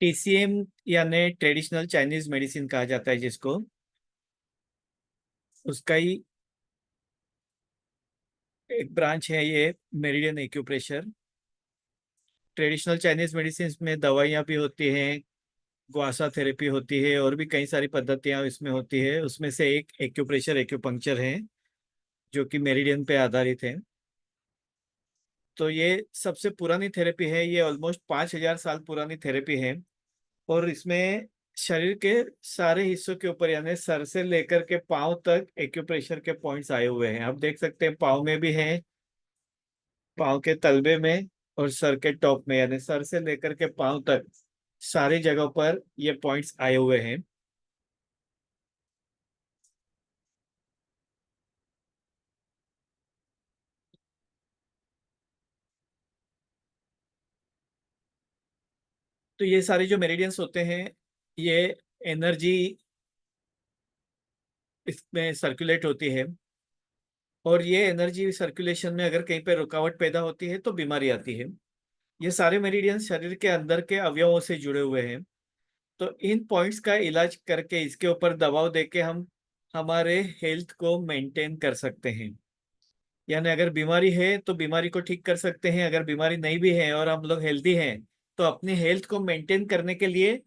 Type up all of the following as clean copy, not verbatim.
TCM यानी traditional Chinese medicine कहा जाता है जिसको, उसका ही एक ब्रांच है ये meridian acupressure. Traditional Chinese medicine में दवाइयाँ भी होती हैं, ग्वासा थेरेपी होती है, और भी कई सारी पद्धतियां इसमें होती है। उसमें से एक एक्यूप्रेशर एक्यूपंक्चर है जो कि मेरिडियन पे आधारित है। तो ये सबसे पुरानी थेरेपी है, ये ऑलमोस्ट 5,000 साल पुरानी थेरेपी है। और इसमें शरीर के सारे हिस्सों के ऊपर यानी सर से लेकर के पांव तक एक्यूप्रेशर के पॉइंट्स आए हुए हैं। आप देख सकते हैं पाँव में भी हैं, पाँव के तलबे में, और सर के टॉप में, यानी सर से लेकर के पाँव तक सारी जगहों पर ये पॉइंट्स आए हुए हैं। तो ये सारे जो मेरिडियंस होते हैं, ये एनर्जी इसमें सर्कुलेट होती है, और ये एनर्जी सर्कुलेशन में अगर कहीं पे रुकावट पैदा होती है तो बीमारी आती है। ये सारे मेरिडियंस शरीर के अंदर के अवयवों से जुड़े हुए हैं। तो इन पॉइंट्स का इलाज करके इसके ऊपर दबाव देके हम हमारे हेल्थ को मेंटेन कर सकते हैं। यानी अगर बीमारी है तो बीमारी को ठीक कर सकते हैं, अगर बीमारी नहीं भी है और हम लोग हेल्दी हैं तो अपनी हेल्थ को मेंटेन करने के लिए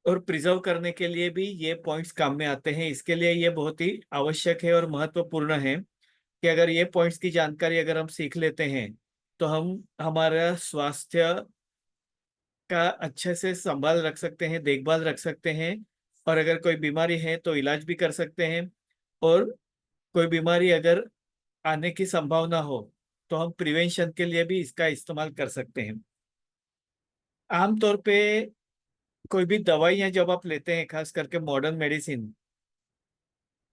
और प्रिजर्व करने के लिए भी ये पॉइंट्स काम में आते हैं। इसके लिए ये बहुत ही आवश्यक है और महत्वपूर्ण है कि अगर ये पॉइंट्स की जानकारी अगर हम सीख लेते हैं तो हम हमारा स्वास्थ्य का अच्छे से संभाल रख सकते हैं, देखभाल रख सकते हैं। और अगर कोई बीमारी है तो इलाज भी कर सकते हैं। और कोई बीमारी अगर आने की संभावना हो तो हम प्रिवेंशन के लिए भी इसका इस्तेमाल कर सकते हैं। आमतौर पे कोई भी दवाइयाँ जब आप लेते हैं, खास करके मॉडर्न मेडिसिन,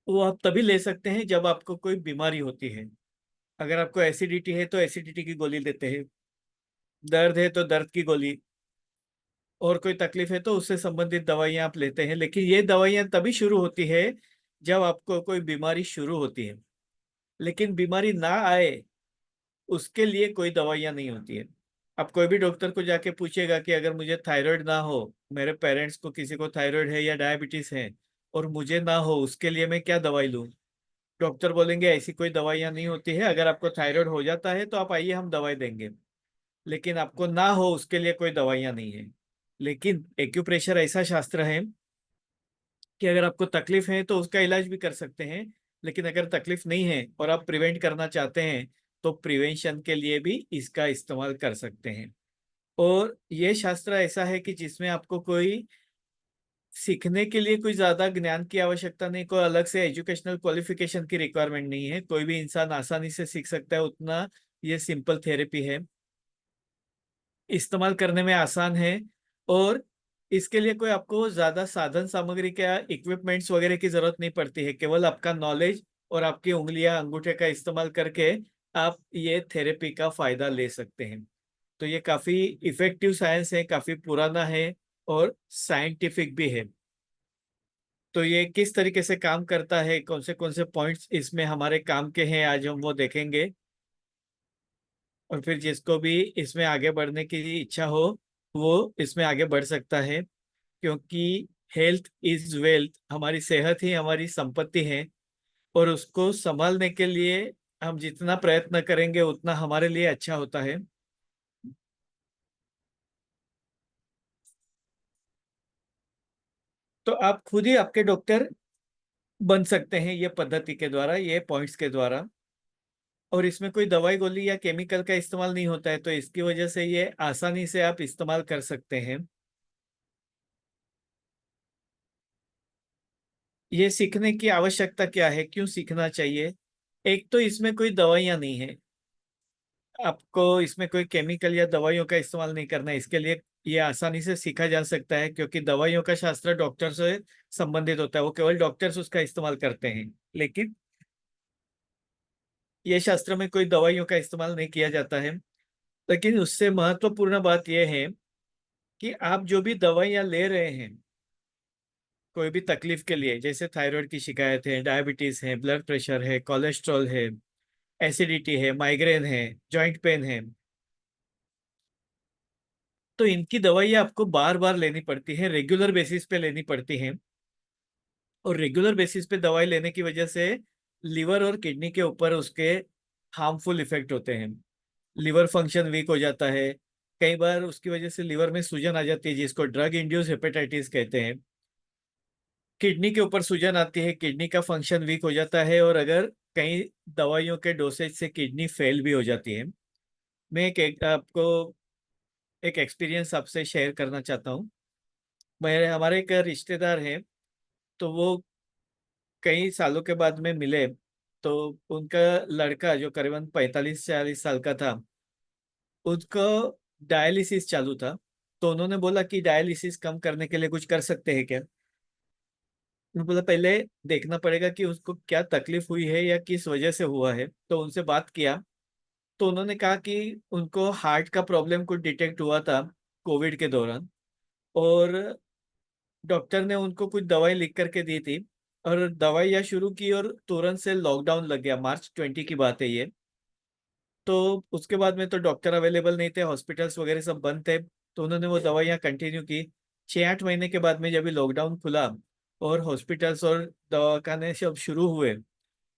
वो आप तभी ले सकते हैं जब आपको कोई बीमारी होती है। अगर आपको एसिडिटी है तो एसिडिटी की गोली लेते हैं, दर्द है तो दर्द की गोली, और कोई तकलीफ है तो उससे संबंधित दवाइयाँ आप लेते हैं। लेकिन ये दवाइयाँ तभी शुरू होती है जब आपको कोई बीमारी शुरू होती है। लेकिन बीमारी ना आए उसके लिए कोई दवाइयाँ नहीं होती है। आप कोई भी डॉक्टर को जाके पूछेगा कि अगर मुझे थायराइड ना हो, मेरे पेरेंट्स को किसी को थायराइड है या डायबिटीज है, और मुझे ना हो, उसके लिए मैं क्या दवाई लूँ? डॉक्टर बोलेंगे ऐसी कोई दवाइयाँ नहीं होती है, अगर आपको थायराइड हो जाता है तो आप आइए हम दवाई देंगे, लेकिन आपको ना हो उसके लिए कोई दवाइयाँ नहीं है। लेकिन एक्यूप्रेशर ऐसा शास्त्र है कि अगर आपको तकलीफ है तो उसका इलाज भी कर सकते हैं। लेकिन अगर तकलीफ नहीं है और आप प्रिवेंट करना चाहते हैं तो प्रिवेंशन के लिए भी इसका इस्तेमाल कर सकते हैं। और ये शास्त्र ऐसा है कि जिसमें आपको कोई सीखने के लिए कोई ज्यादा ज्ञान की आवश्यकता नहीं, कोई अलग से एजुकेशनल क्वालिफिकेशन की रिक्वायरमेंट नहीं है, कोई भी इंसान आसानी से सीख सकता है उतना। ये सिंपल थेरेपी है, इस्तेमाल करने में आसान है। और इसके लिए कोई आपको ज्यादा साधन सामग्री का इक्विपमेंट्स वगैरह की जरूरत नहीं पड़ती है, केवल आपका नॉलेज और आपकी उंगलियां अंगूठे का इस्तेमाल करके आप ये थेरेपी का फायदा ले सकते हैं। तो ये काफी इफेक्टिव साइंस है, काफी पुराना है, और साइंटिफिक भी है। तो ये किस तरीके से काम करता है, कौन से पॉइंट्स इसमें हमारे काम के हैं, आज हम वो देखेंगे। और फिर जिसको भी इसमें आगे बढ़ने की इच्छा हो वो इसमें आगे बढ़ सकता है, क्योंकि हेल्थ इज वेल्थ, हमारी सेहत ही हमारी संपत्ति है। और उसको संभालने के लिए हम जितना प्रयत्न करेंगे उतना हमारे लिए अच्छा होता है। तो आप खुद ही आपके डॉक्टर बन सकते हैं ये पद्धति के द्वारा, ये पॉइंट्स के द्वारा। और इसमें कोई दवाई गोली या केमिकल का इस्तेमाल नहीं होता है, तो इसकी वजह से ये आसानी से आप इस्तेमाल कर सकते हैं। ये सीखने की आवश्यकता क्या है, क्यों सीखना चाहिए? एक तो इसमें कोई दवाइयाँ नहीं है, आपको इसमें कोई केमिकल या दवाइयों का इस्तेमाल नहीं करना है। इसके लिए ये आसानी से सीखा जा सकता है, क्योंकि दवाइयों का शास्त्र डॉक्टर से संबंधित होता है, वो केवल डॉक्टर्स उसका इस्तेमाल करते हैं। लेकिन ये शास्त्र में कोई दवाइयों का इस्तेमाल नहीं किया जाता है। लेकिन उससे महत्वपूर्ण बात यह है कि आप जो भी दवाइयाँ ले रहे हैं कोई भी तकलीफ के लिए, जैसे थायराइड की शिकायत है, डायबिटीज है, ब्लड प्रेशर है, कोलेस्ट्रॉल है, एसिडिटी है, माइग्रेन है, जॉइंट पेन है, तो इनकी दवाइयाँ आपको बार बार लेनी पड़ती है, रेगुलर बेसिस पे लेनी पड़ती हैं। और रेगुलर बेसिस पे दवाई लेने की वजह से लिवर और किडनी के ऊपर उसके हार्मफुल इफेक्ट होते हैं। लिवर फंक्शन वीक हो जाता है। कई बार उसकी वजह से लिवर में सूजन आ जाती है, जिसको ड्रग इंड्यूस हेपेटाइटिस कहते हैं। किडनी के ऊपर सूजन आती है, किडनी का फंक्शन वीक हो जाता है, और अगर कई दवाइयों के डोसेज से किडनी फेल भी हो जाती है। मैं आपको एक एक्सपीरियंस आपसे शेयर करना चाहता हूँ। मेरे हमारे एक रिश्तेदार हैं, तो वो कई सालों के बाद में मिले। तो उनका लड़का जो करीबन 45-40 साल का था, उसको डायलिसिस चालू था। तो उन्होंने बोला कि डायलिसिस कम करने के लिए कुछ कर सकते हैं क्या। उन्होंने बोला पहले देखना पड़ेगा कि उसको क्या तकलीफ हुई है या किस वजह से हुआ है। तो उनसे बात किया, तो उन्होंने कहा कि उनको हार्ट का प्रॉब्लम कुछ डिटेक्ट हुआ था कोविड के दौरान। और डॉक्टर ने उनको कुछ दवाई लिख करके दी थी, और दवाइयाँ शुरू की, और तुरंत से लॉकडाउन लग गया। मार्च 20 की बात है ये। तो उसके बाद में तो डॉक्टर अवेलेबल नहीं थे, हॉस्पिटल्स वगैरह सब बंद थे। तो उन्होंने वो दवाइयाँ कंटिन्यू की। 6-8 महीने के बाद में जब भी लॉकडाउन खुला और हॉस्पिटल्स और दवाखाने सब शुरू हुए,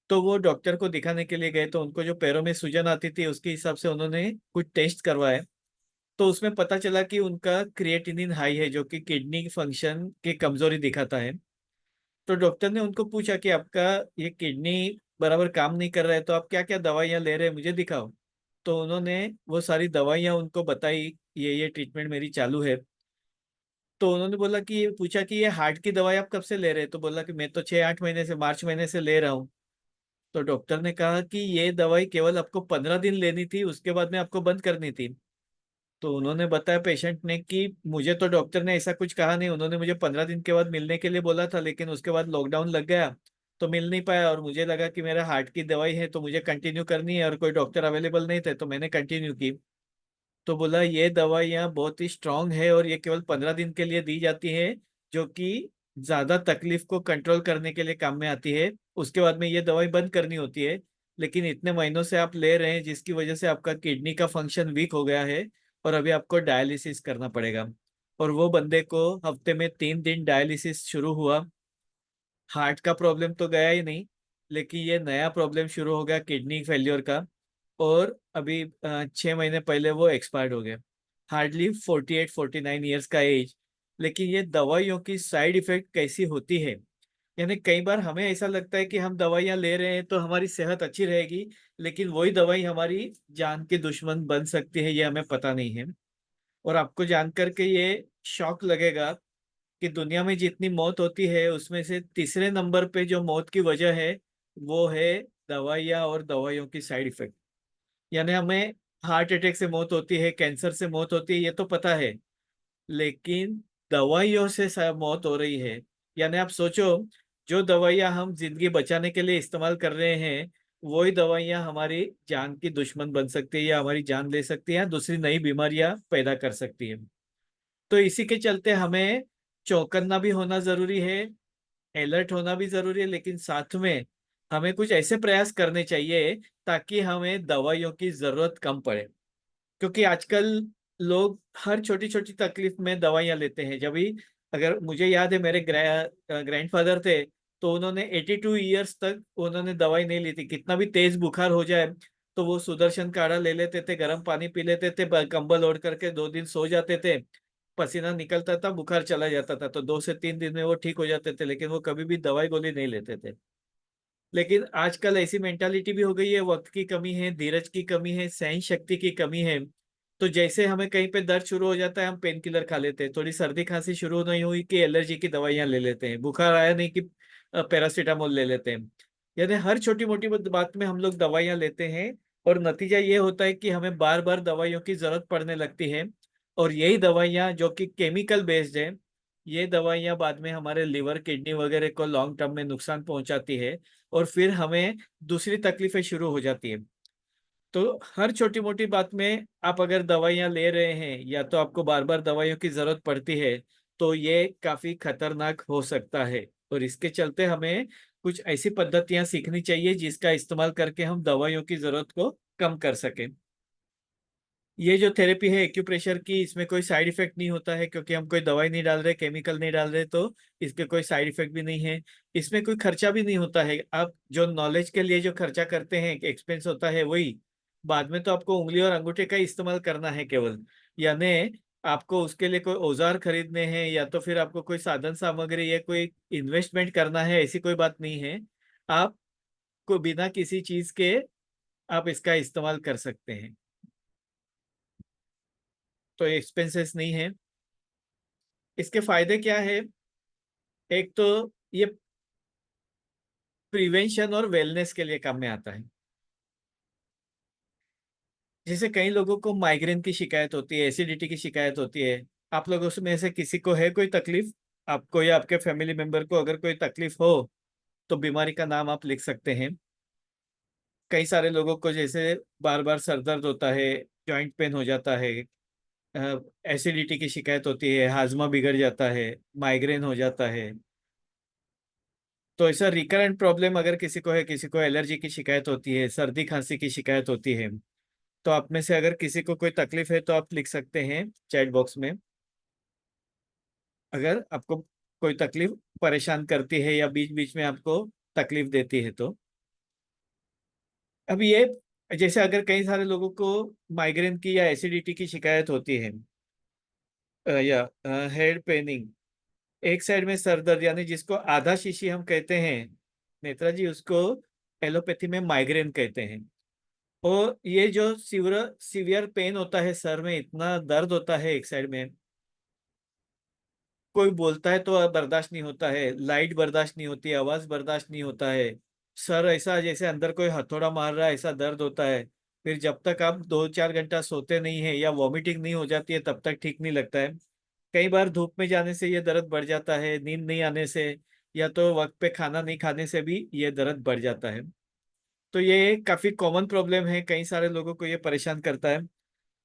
तो वो डॉक्टर को दिखाने के लिए गए। तो उनको जो पैरों में सूजन आती थी, उसके हिसाब से उन्होंने कुछ टेस्ट करवाए। तो उसमें पता चला कि उनका क्रिएटिनिन हाई है, जो कि किडनी फंक्शन की कमजोरी दिखाता है। तो डॉक्टर ने उनको पूछा कि आपका ये किडनी बराबर काम नहीं कर रहा है, तो आप क्या क्या दवाइयाँ ले रहे हैं, मुझे दिखाओ। तो उन्होंने वो सारी दवाइयाँ उनको बताई, ये ट्रीटमेंट मेरी चालू है। तो उन्होंने बोला कि ये पूछा कि ये हार्ट की दवाई आप कब से ले रहे हैं। तो बोला कि मैं तो 6-8 महीने से, मार्च महीने से ले रहा हूँ। तो डॉक्टर ने कहा कि ये दवाई केवल आपको 15 दिन लेनी थी, उसके बाद में आपको बंद करनी थी। तो उन्होंने बताया पेशेंट ने कि मुझे तो डॉक्टर ने ऐसा कुछ कहा नहीं, उन्होंने मुझे 15 दिन के बाद मिलने के लिए बोला था, लेकिन उसके बाद लॉकडाउन लग गया तो मिल नहीं पाया। और मुझे लगा कि मेरा हार्ट की दवाई है तो मुझे कंटिन्यू करनी है, और कोई डॉक्टर अवेलेबल नहीं थे तो मैंने कंटिन्यू की। तो बोला ये दवाइयाँ बहुत ही स्ट्रांग है, और ये केवल 15 दिन के लिए दी जाती है, जो कि ज्यादा तकलीफ को कंट्रोल करने के लिए काम में आती है। उसके बाद में ये दवाई बंद करनी होती है। लेकिन इतने महीनों से आप ले रहे हैं, जिसकी वजह से आपका किडनी का फंक्शन वीक हो गया है, और अभी आपको डायलिसिस करना पड़ेगा। और वो बंदे को हफ्ते में 3 दिन डायलिसिस शुरू हुआ। हार्ट का प्रॉब्लम तो गया ही नहीं, लेकिन ये नया प्रॉब्लम शुरू हो गया किडनी फेल्योर का। और अभी 6 महीने पहले वो एक्सपायर्ड हो गए। हार्डली 48-49 ईयर्स का एज। लेकिन ये दवाइयों की साइड इफेक्ट कैसी होती है, यानी कई बार हमें ऐसा लगता है कि हम दवाइयाँ ले रहे हैं तो हमारी सेहत अच्छी रहेगी, लेकिन वही दवाई हमारी जान की दुश्मन बन सकती है, ये हमें पता नहीं है। और आपको जानकर के ये शॉक लगेगा कि दुनिया में जितनी मौत होती है, उसमें से तीसरे नंबर पे जो मौत की वजह है, वो है दवाइयाँ और दवाइयों की साइड इफेक्ट। यानी हमें हार्ट अटैक से मौत होती है, कैंसर से मौत होती है, ये तो पता है। लेकिन दवाइयों से मौत हो रही है। यानी आप सोचो, जो दवाइयाँ हम जिंदगी बचाने के लिए इस्तेमाल कर रहे हैं, वही दवाइयाँ हमारी जान की दुश्मन बन सकती है, या हमारी जान ले सकती है, या दूसरी नई बीमारियां पैदा कर सकती है। तो इसी के चलते हमें चौकन्ना भी होना जरूरी है, अलर्ट होना भी जरूरी है, लेकिन साथ में हमें कुछ ऐसे प्रयास करने चाहिए ताकि हमें दवाइयों की जरूरत कम पड़े। क्योंकि आजकल लोग हर छोटी छोटी तकलीफ में दवाइयाँ लेते हैं। जब भी, अगर मुझे याद है, मेरे ग्रैंडफादर थे, तो उन्होंने 82 ईयर्स तक उन्होंने दवाई नहीं ली थी। कितना भी तेज बुखार हो जाए तो वो सुदर्शन काढ़ा ले लेते थे, गर्म पानी पी लेते थे, कंबल ओढ़ करके 2 दिन सो जाते थे। पसीना निकलता था, बुखार चला जाता था, तो 2 से 3 दिन में वो ठीक हो जाते थे, लेकिन वो कभी भी दवाई गोली नहीं लेते थे। लेकिन आजकल ऐसी मेंटालिटी भी हो गई है, वक्त की कमी है, धीरज की कमी है, सहन शक्ति की कमी है। तो जैसे हमें कहीं पे दर्द शुरू हो जाता है, हम पेन किलर खा लेते हैं। थोड़ी सर्दी खांसी शुरू नहीं हुई कि एलर्जी की दवाइयां ले लेते हैं, बुखार आया नहीं कि पैरासीटामोल ले लेते हैं। यानी हर छोटी मोटी बात में हम लोग दवाइयां लेते हैं, और नतीजा ये होता है कि हमें बार बार दवाइयों की जरूरत पड़ने लगती है। और यही दवाइयां जो कि केमिकल बेस्ड है, ये दवाइयां बाद में हमारे लिवर किडनी वगैरह को लॉन्ग टर्म में नुकसान पहुंचाती है, और फिर हमें दूसरी तकलीफें शुरू हो जाती है। तो हर छोटी मोटी बात में आप अगर दवाइयाँ ले रहे हैं, या तो आपको बार बार दवाइयों की जरूरत पड़ती है, तो ये काफी खतरनाक हो सकता है। और इसके चलते हमें कुछ ऐसी पद्धतियां सीखनी चाहिए जिसका इस्तेमाल करके हम दवाइयों की जरूरत को कम कर सकें। ये जो थेरेपी है एक्यूप्रेशर की, इसमें कोई साइड इफेक्ट नहीं होता है, क्योंकि हम कोई दवाई नहीं डाल रहे, केमिकल नहीं डाल रहे, तो इसके कोई साइड इफेक्ट भी नहीं है। इसमें कोई खर्चा भी नहीं होता है। आप जो नॉलेज के लिए जो खर्चा करते हैं, एक्सपेंस होता है वही, बाद में तो आपको उंगली और अंगूठे का इस्तेमाल करना है केवल। यानी आपको उसके लिए कोई औजार खरीदने हैं, या तो फिर आपको कोई साधन सामग्री या कोई इन्वेस्टमेंट करना है, ऐसी कोई बात नहीं है। आपको बिना किसी चीज के आप इसका इस्तेमाल कर सकते हैं। तो एक्सपेंसेस नहीं है। इसके फायदे क्या है? एक तो ये प्रिवेंशन और वेलनेस के लिए काम में आता है। जैसे कई लोगों को माइग्रेन की शिकायत होती है, एसिडिटी की शिकायत होती है। आप लोगों में से किसी को है कोई तकलीफ? आपको या आपके फैमिली मेंबर को अगर कोई तकलीफ हो तो बीमारी का नाम आप लिख सकते हैं। कई सारे लोगों को जैसे बार बार सर दर्द होता है, जॉइंट पेन हो जाता है, एसिडिटी की शिकायत होती है, हाजमा बिगड़ जाता है, माइग्रेन हो जाता है। तो ऐसा रिकरेंट प्रॉब्लम अगर किसी को है, किसी को एलर्जी की शिकायत होती है, सर्दी खांसी की शिकायत होती है, तो आप में से अगर किसी को कोई तकलीफ है तो आप लिख सकते हैं चैट बॉक्स में। अगर आपको कोई तकलीफ परेशान करती है या बीच बीच में आपको तकलीफ देती है तो। अब ये, जैसे अगर कई सारे लोगों को माइग्रेन की या एसिडिटी की शिकायत होती है, या हेड पेनिंग, एक साइड में सर दर्द, यानी जिसको आधा शीशी हम कहते हैं नेत्रा जी, उसको एलोपैथी में माइग्रेन कहते हैं। और ये जो सीवियर पेन होता है, सर में इतना दर्द होता है एक साइड में, कोई बोलता है तो बर्दाश्त नहीं होता है, लाइट बर्दाश्त नहीं होती, आवाज बर्दाश्त नहीं होता है, सर ऐसा जैसे अंदर कोई हथौड़ा मार रहा है ऐसा दर्द होता है। फिर जब तक आप 2-4 घंटा सोते नहीं है या वॉमिटिंग नहीं हो जाती है तब तक ठीक नहीं लगता है। कई बार धूप में जाने से ये दर्द बढ़ जाता है, नींद नहीं आने से, या तो वक्त पे खाना नहीं खाने से भी ये दर्द बढ़ जाता है। तो ये काफी कॉमन प्रॉब्लम है, कई सारे लोगों को ये परेशान करता है।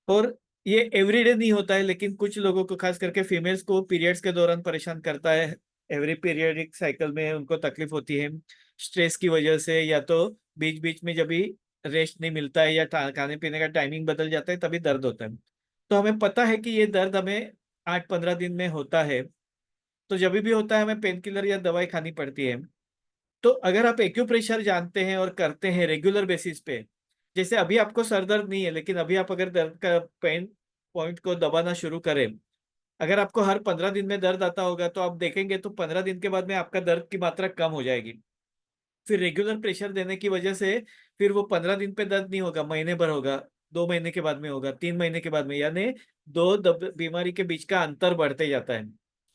और ये एवरीडे नहीं होता है, लेकिन कुछ लोगों को, खास करके फीमेल्स को, पीरियड्स के दौरान परेशान करता है। एवरी पीरियडिक साइकिल में उनको तकलीफ होती है स्ट्रेस की वजह से, या तो बीच बीच में जब भी रेस्ट नहीं मिलता है या खाने पीने का टाइमिंग बदल जाता है तभी दर्द होता है। तो हमें पता है कि ये दर्द हमें 8-15 दिन में होता है। तो जब भी होता है हमें पेन किलर या दवाई खानी पड़ती है। तो अगर आप एक्यूप्रेशर जानते हैं और करते हैं रेगुलर बेसिस पे, जैसे अभी आपको सर दर्द नहीं है, लेकिन अभी आप अगर दर्द का पेन पॉइंट को दबाना शुरू करें, अगर आपको हर 15 दिन में दर्द आता होगा तो आप देखेंगे तो 15 दिन के बाद में आपका दर्द की मात्रा कम हो जाएगी। फिर रेगुलर प्रेशर देने की वजह से फिर वो 15 दिन पे दर्द नहीं होगा, महीने भर होगा, 2 महीने के बाद में होगा, 3 महीने के बाद में, यानी बीमारी के बीच का अंतर बढ़ते जाता है।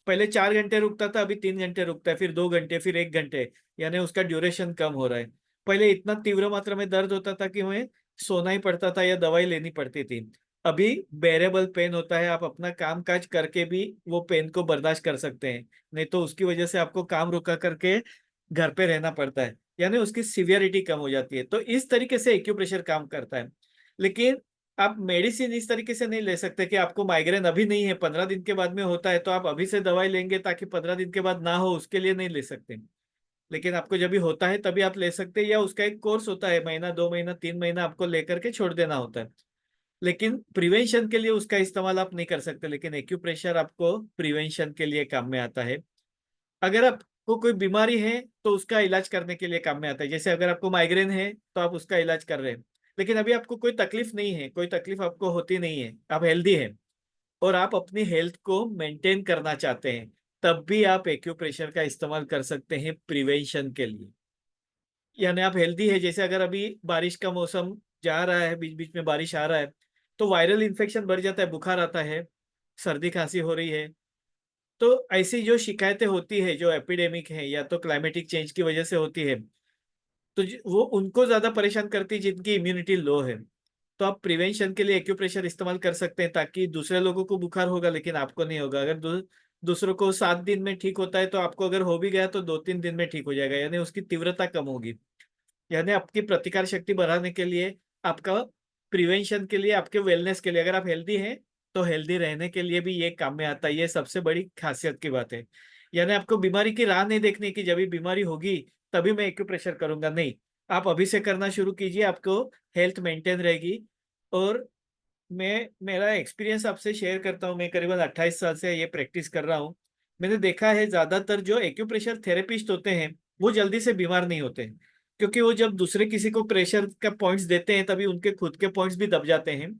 पहले 4 घंटे रुकता था, अभी 3 घंटे रुकता है, फिर 2 घंटे, फिर 1 घंटे, यानी उसका ड्यूरेशन कम हो रहा है। पहले इतना तीव्र मात्रा में दर्द होता था कि हमें सोना ही पड़ता था या दवाई लेनी पड़ती थी। अभी बेरेबल पेन होता है, आप अपना काम काज करके भी वो पेन को बर्दाश्त कर सकते हैं। नहीं तो उसकी वजह से आपको काम रुका करके घर पे रहना पड़ता है, यानी उसकी सिवियरिटी कम हो जाती है। तो इस तरीके से एक्यूप्रेशर काम करता है। लेकिन आप मेडिसिन इस तरीके से नहीं ले सकते कि आपको माइग्रेन अभी नहीं है, 15 दिन के बाद में होता है तो आप अभी से दवाई लेंगे ताकि 15 दिन के बाद ना हो, उसके लिए नहीं ले सकते। लेकिन आपको जब भी होता है तभी आप ले सकते हैं, या उसका एक कोर्स होता है, महीना, 2 महीना, 3 महीना आपको लेकर के छोड़ देना होता है। लेकिन प्रिवेंशन के लिए उसका इस्तेमाल आप नहीं कर सकते, लेकिन एक्यूप्रेशर आपको प्रिवेंशन के लिए काम में आता है। अगर आपको कोई बीमारी है तो उसका इलाज करने के लिए काम में आता है। जैसे अगर आपको माइग्रेन है तो आप उसका इलाज कर रहे हैं, लेकिन अभी आपको कोई तकलीफ नहीं है, कोई तकलीफ आपको होती नहीं है, आप हेल्दी हैं और आप अपनी हेल्थ को मेंटेन करना चाहते हैं, तब भी आप एक्यूप्रेशर का इस्तेमाल कर सकते हैं प्रिवेंशन के लिए। यानी आप हेल्दी है, जैसे अगर अभी बारिश का मौसम जा रहा है, बीच बीच में बारिश आ रहा है, तो वायरल इन्फेक्शन बढ़ जाता है, बुखार आता है, सर्दी खांसी हो रही है। तो ऐसी जो शिकायतें होती है, जो एपिडेमिक है या तो क्लाइमेटिक चेंज की वजह से होती है, तो वो उनको ज्यादा परेशान करती है जिनकी इम्यूनिटी लो है। तो आप प्रिवेंशन के लिए एक्यूप्रेशर इस्तेमाल कर सकते हैं, ताकि दूसरे लोगों को बुखार होगा लेकिन आपको नहीं होगा। अगर दूसरों को 7 दिन में ठीक होता है तो आपको अगर हो भी गया तो 2-3 दिन में ठीक हो जाएगा, यानी उसकी तीव्रता कम होगी। यानी आपकी प्रतिकार शक्ति बढ़ाने के लिए, आपका प्रिवेंशन के लिए, आपके वेलनेस के लिए, अगर आप हेल्दी हैं तो हेल्दी रहने के लिए भी ये काम में आता है। ये सबसे बड़ी खासियत की बात है। यानी आपको बीमारी की राह नहीं देखने की, जब भी बीमारी होगी तभी मैं एक्यूप्रेशर करूंगा, नहीं। आप अभी से करना शुरू कीजिए, आपको हेल्थ मेंटेन रहेगी। और मैं मेरा एक्सपीरियंस आपसे शेयर करता हूँ। मैं करीबन 28 साल से ये प्रैक्टिस कर रहा हूँ। मैंने देखा है ज्यादातर जो एक्यूप्रेशर थेरेपिस्ट होते हैं वो जल्दी से बीमार नहीं होते हैं, क्योंकि वो जब दूसरे किसी को प्रेशर का पॉइंट्स देते हैं तभी उनके खुद के पॉइंट्स भी दब जाते हैं,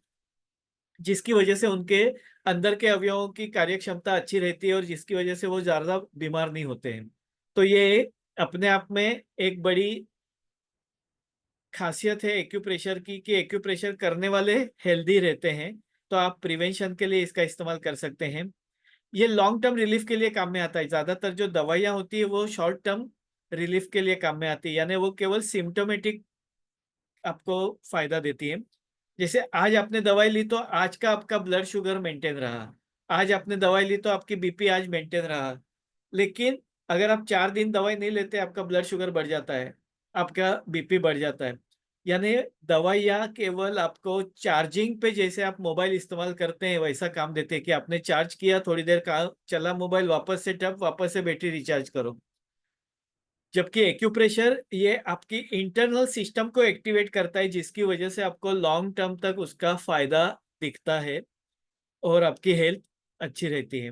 जिसकी वजह से उनके अंदर के अवयवों की कार्य क्षमता अच्छी रहती है और जिसकी वजह से वो ज्यादा बीमार नहीं होते हैं। तो ये अपने आप में एक बड़ी खासियत है एक्यूप्रेशर की कि एक्यूप्रेशर करने वाले हेल्दी रहते हैं। तो आप प्रिवेंशन के लिए इसका इस्तेमाल कर सकते हैं। ये लॉन्ग टर्म रिलीफ के लिए काम में आता है। ज्यादातर जो दवाइयाँ होती है वो शॉर्ट टर्म रिलीफ के लिए काम में आती है, यानी वो केवल सिम्टोमेटिक आपको फायदा देती है। जैसे आज आपने दवाई ली तो आज का आपका ब्लड शुगर मेंटेन रहा, आज आपने दवाई ली तो आपकी बीपी आज मेंटेन रहा। लेकिन अगर आप 4 दिन दवाई नहीं लेते आपका ब्लड शुगर बढ़ जाता है, आपका बीपी बढ़ जाता है। यानी दवाइयाँ केवल आपको चार्जिंग पे, जैसे आप मोबाइल इस्तेमाल करते हैं वैसा काम देते हैं कि आपने चार्ज किया, थोड़ी देर का चला मोबाइल, वापस से टप, वापस से बैटरी रिचार्ज करो। जबकि एक्यूप्रेशर ये आपकी इंटरनल सिस्टम को एक्टिवेट करता है, जिसकी वजह से आपको लॉन्ग टर्म तक उसका फायदा दिखता है और आपकी हेल्थ अच्छी रहती है।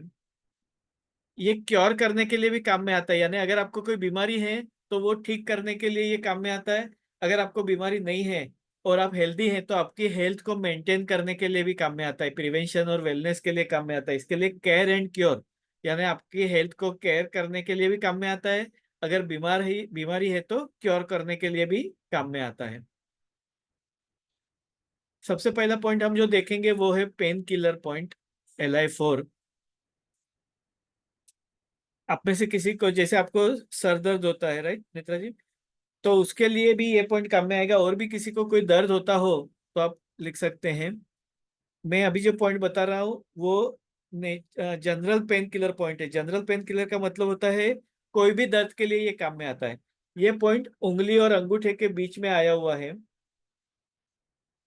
ये क्योर करने के लिए भी काम में आता है, यानी अगर आपको कोई बीमारी है तो वो ठीक करने के लिए ये काम में आता है। अगर आपको बीमारी नहीं है और आप हेल्दी हैं तो आपकी हेल्थ को मेंटेन करने के लिए भी काम में आता है, प्रिवेंशन और वेलनेस के लिए काम में आता है। इसके लिए केयर एंड क्योर, यानी आपकी हेल्थ को केयर करने के लिए भी काम में आता है। अगर बीमारी है तो क्योर करने के लिए भी काम में आता है। सबसे पहला पॉइंट हम जो देखेंगे वो है पेन किलर पॉइंट, LI4। आप में से किसी को, जैसे आपको सर दर्द होता है, राइट नेत्रा जी, तो उसके लिए भी ये पॉइंट काम में आएगा। और भी किसी को कोई दर्द होता हो तो आप लिख सकते हैं। मैं अभी जो पॉइंट बता रहा हूँ वो जनरल पेन किलर पॉइंट है। जनरल पेन किलर का मतलब होता है कोई भी दर्द के लिए ये काम में आता है। ये पॉइंट उंगली और अंगूठे के बीच में आया हुआ है।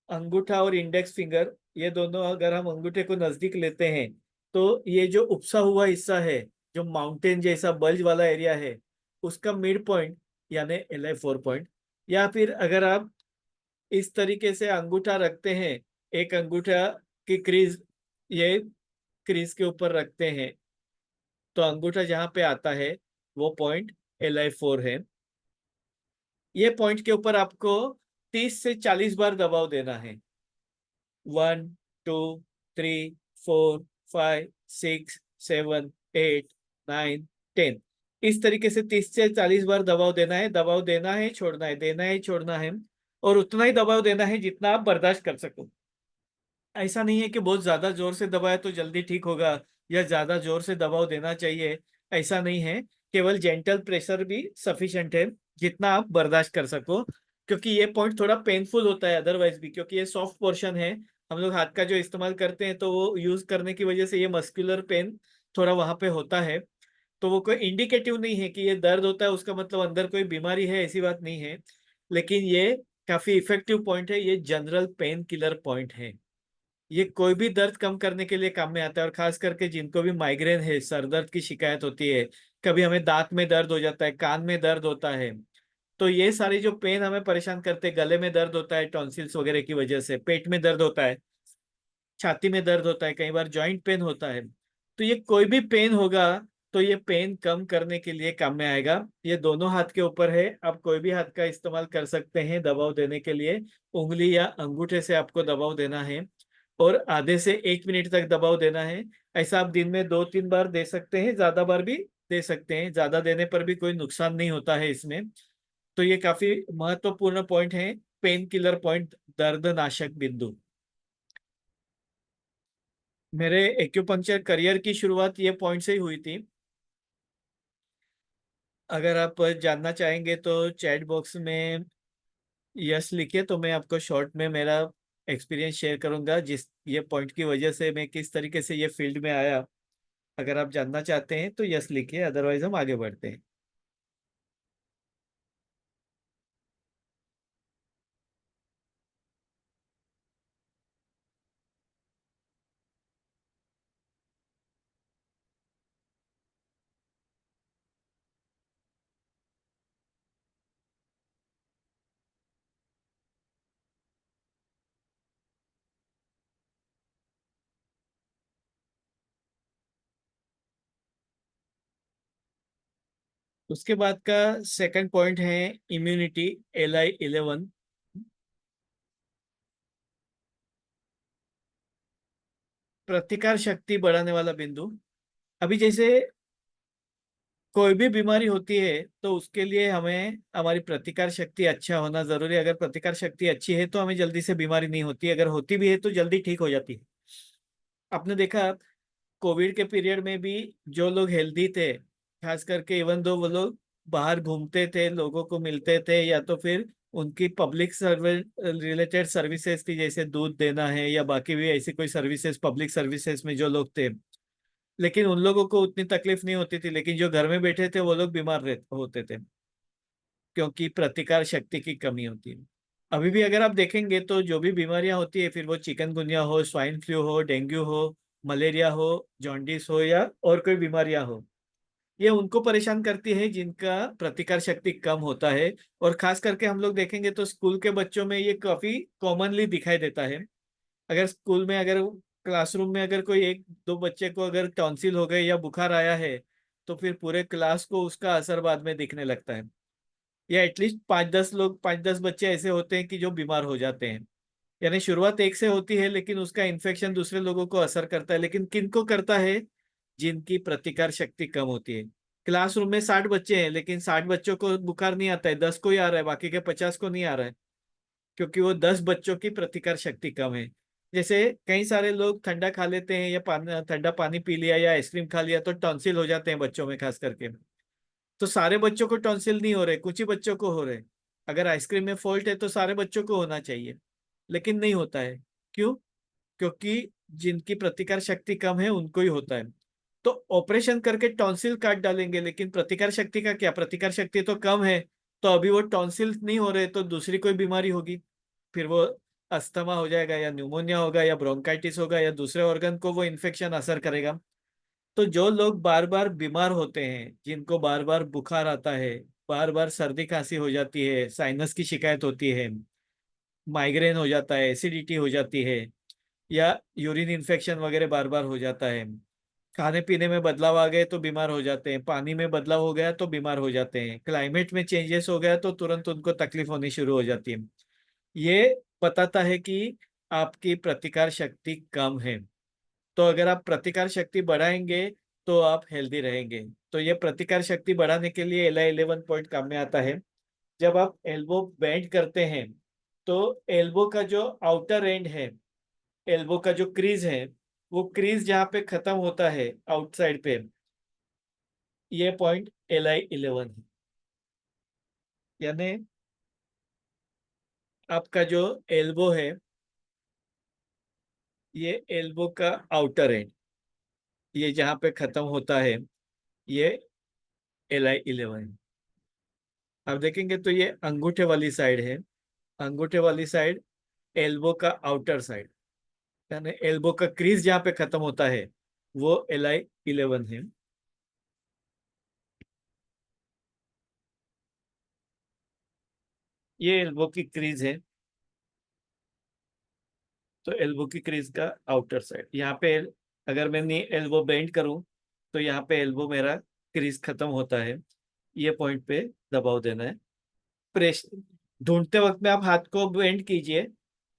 अंगूठा और इंडेक्स फिंगर, ये दोनों अगर हम अंगूठे को नजदीक लेते हैं तो ये जो उपसा हुआ हिस्सा है, जो माउंटेन जैसा बल्ज वाला एरिया है, उसका मिड पॉइंट यानी LI4 पॉइंट। या फिर अगर आप इस तरीके से अंगूठा रखते हैं, एक अंगूठा की क्रीज ये क्रीज के ऊपर रखते हैं, तो अंगूठा जहां पे आता है वो पॉइंट LI4 है। ये पॉइंट के ऊपर आपको 30 से 40 बार दबाव देना है। 1 2 3 4 5 6 7 8 9 10, इस तरीके से 30 से 40 बार दबाव देना है। दबाव देना है, छोड़ना है, देना है, छोड़ना है। और उतना ही दबाव देना है जितना आप बर्दाश्त कर सको। ऐसा नहीं है कि बहुत ज्यादा जोर से दबाए तो जल्दी ठीक होगा या ज्यादा जोर से दबाव देना चाहिए, ऐसा नहीं है। केवल जेंटल प्रेशर भी सफिशिएंट है, जितना आप बर्दाश्त कर सको। क्योंकि ये पॉइंट थोड़ा पेनफुल होता है अदरवाइज भी, क्योंकि ये सॉफ्ट पोर्शन है। हम लोग हाथ का जो इस्तेमाल करते हैं तो वो यूज करने की वजह से ये मस्कुलर पेन थोड़ा वहां पे होता है। तो वो कोई इंडिकेटिव नहीं है कि ये दर्द होता है उसका मतलब अंदर कोई बीमारी है, ऐसी बात नहीं है। लेकिन ये काफी इफेक्टिव पॉइंट है, ये जनरल पेन किलर पॉइंट है। ये कोई भी दर्द कम करने के लिए काम में आता है। और खास करके जिनको भी माइग्रेन है, सर दर्द की शिकायत होती है, कभी हमें दांत में दर्द हो जाता है, कान में दर्द होता है, तो ये सारी जो पेन हमें परेशान करते हैं, गले में दर्द होता है टॉन्सिल्स वगैरह की वजह से, पेट में दर्द होता है, छाती में दर्द होता है, कई बार जॉइंट पेन होता है, तो ये कोई भी पेन होगा तो ये पेन कम करने के लिए काम में आएगा। ये दोनों हाथ के ऊपर है, आप कोई भी हाथ का इस्तेमाल कर सकते हैं दबाव देने के लिए। उंगली या अंगूठे से आपको दबाव देना है और आधे से 1 मिनट तक दबाव देना है। ऐसा आप दिन में 2 3 बार दे सकते हैं, ज्यादा बार भी दे सकते हैं। ज्यादा देने पर भी कोई नुकसान नहीं होता है इसमें। तो ये काफी महत्वपूर्ण पॉइंट है, पेन किलर पॉइंट, दर्द नाशक बिंदु। मेरे एक्यूपंक्चर करियर की शुरुआत ये पॉइंट से ही हुई थी। अगर आप जानना चाहेंगे तो चैट बॉक्स में यस लिखिए, तो मैं आपको शॉर्ट में मेरा एक्सपीरियंस शेयर करूंगा, जिस ये पॉइंट की वजह से मैं किस तरीके से ये फील्ड में आया। अगर आप जानना चाहते हैं तो यस लिखिए, अदरवाइज हम आगे बढ़ते हैं। उसके बाद का सेकंड पॉइंट है इम्यूनिटी, LI11। प्रतिकार शक्ति बढ़ाने वाला बिंदु। अभी जैसे कोई भी बीमारी होती है तो उसके लिए हमें हमारी प्रतिकार शक्ति अच्छा होना जरूरी है। अगर प्रतिकार शक्ति अच्छी है तो हमें जल्दी से बीमारी नहीं होती, अगर होती भी है तो जल्दी ठीक हो जाती है। आपने देखा कोविड के पीरियड में भी जो लोग हेल्दी थे, खास करके इवन दो वो लोग बाहर घूमते थे, लोगों को मिलते थे, या तो फिर उनकी पब्लिक सर्विस रिलेटेड सर्विसेज थी, जैसे दूध देना है या बाकी भी ऐसी कोई सर्विसेज, पब्लिक सर्विसेज में जो लोग थे, लेकिन उन लोगों को उतनी तकलीफ नहीं होती थी। लेकिन जो घर में बैठे थे वो लोग बीमार होते थे, क्योंकि प्रतिकार शक्ति की कमी होती है। अभी भी अगर आप देखेंगे तो जो भी बीमारियां होती है, फिर वो चिकनगुनिया हो, स्वाइन फ्लू हो, डेंगू हो, मलेरिया हो, जॉन्डिस हो या और कोई बीमारियां हो, ये उनको परेशान करती है जिनका प्रतिकार शक्ति कम होता है। और खास करके हम लोग देखेंगे तो स्कूल के बच्चों में ये काफी कॉमनली दिखाई देता है। अगर स्कूल में, अगर क्लासरूम में अगर कोई एक दो बच्चे को अगर टॉन्सिल हो गए या बुखार आया है, तो फिर पूरे क्लास को उसका असर बाद में दिखने लगता है। या एटलीस्ट 5-10 लोग, 5-10 बच्चे ऐसे होते हैं कि जो बीमार हो जाते हैं। यानी शुरुआत एक से होती है लेकिन उसका इन्फेक्शन दूसरे लोगों को असर करता है। लेकिन किन को करता है? जिनकी प्रतिकार शक्ति कम होती है। क्लासरूम में 60 बच्चे हैं लेकिन 60 बच्चों को बुखार नहीं आता है, 10 को ही आ रहा है, बाकी के 50 को नहीं आ रहा है, क्योंकि वो 10 बच्चों की प्रतिकार शक्ति कम है। जैसे कई सारे लोग ठंडा खा लेते हैं या ठंडा पानी पी लिया या आइसक्रीम खा लिया तो टॉन्सिल हो जाते हैं बच्चों में खास करके। तो सारे बच्चों को टॉन्सिल नहीं हो रहे, कुछ ही बच्चों को हो रहे। अगर आइसक्रीम में फॉल्ट है तो सारे बच्चों को होना चाहिए, लेकिन नहीं होता है। क्यों? क्योंकि जिनकी प्रतिकार शक्ति कम है उनको ही होता है। तो ऑपरेशन करके टॉन्सिल काट डालेंगे, लेकिन प्रतिकार शक्ति का क्या? प्रतिकार शक्ति तो कम है, तो अभी वो टॉन्सिल नहीं हो रहे तो दूसरी कोई बीमारी होगी, फिर वो अस्थमा हो जाएगा या न्यूमोनिया होगा या ब्रोंकाइटिस होगा या दूसरे ऑर्गन को वो इन्फेक्शन असर करेगा। तो जो लोग बार बार बीमार होते हैं, जिनको बार बार बुखार आता है, बार बार सर्दी खांसी हो जाती है, साइनस की शिकायत होती है, माइग्रेन हो जाता है, एसिडिटी हो जाती है, या यूरिन इन्फेक्शन वगैरह बार बार हो जाता है, खाने पीने में बदलाव आ गए तो बीमार हो जाते हैं, पानी में बदलाव हो गया तो बीमार हो जाते हैं, क्लाइमेट में चेंजेस हो गया तो तुरंत उनको तकलीफ होनी शुरू हो जाती है। ये बताता है कि आपकी प्रतिकार शक्ति कम है। तो अगर आप प्रतिकार शक्ति बढ़ाएंगे तो आप हेल्दी रहेंगे। तो ये प्रतिकार शक्ति बढ़ाने के लिए LI11 पॉइंट काम में आता है। जब आप एल्बो बेंड करते हैं तो एल्बो का जो आउटर एंड है, एल्बो का जो क्रीज है, वो क्रीज जहाँ पे खत्म होता है आउटसाइड पे, ये पॉइंट LI11 है। यानी आपका जो एल्बो है, ये एल्बो का आउटर एंड, ये जहाँ पे खत्म होता है, ये LI11। आप देखेंगे तो ये अंगूठे वाली साइड है, अंगूठे वाली साइड एल्बो का आउटर साइड, यानी एल्बो का क्रीज जहाँ पे खत्म होता है वो LI11 है। ये एल्बो की क्रीज है। तो एल्बो की क्रीज का आउटर साइड यहाँ पे, अगर मैं एल्बो बेंड करूं तो यहाँ पे एल्बो मेरा क्रीज खत्म होता है। ये पॉइंट पे दबाव देना है। प्रेस ढूंढते वक्त में आप हाथ को बेंड कीजिए,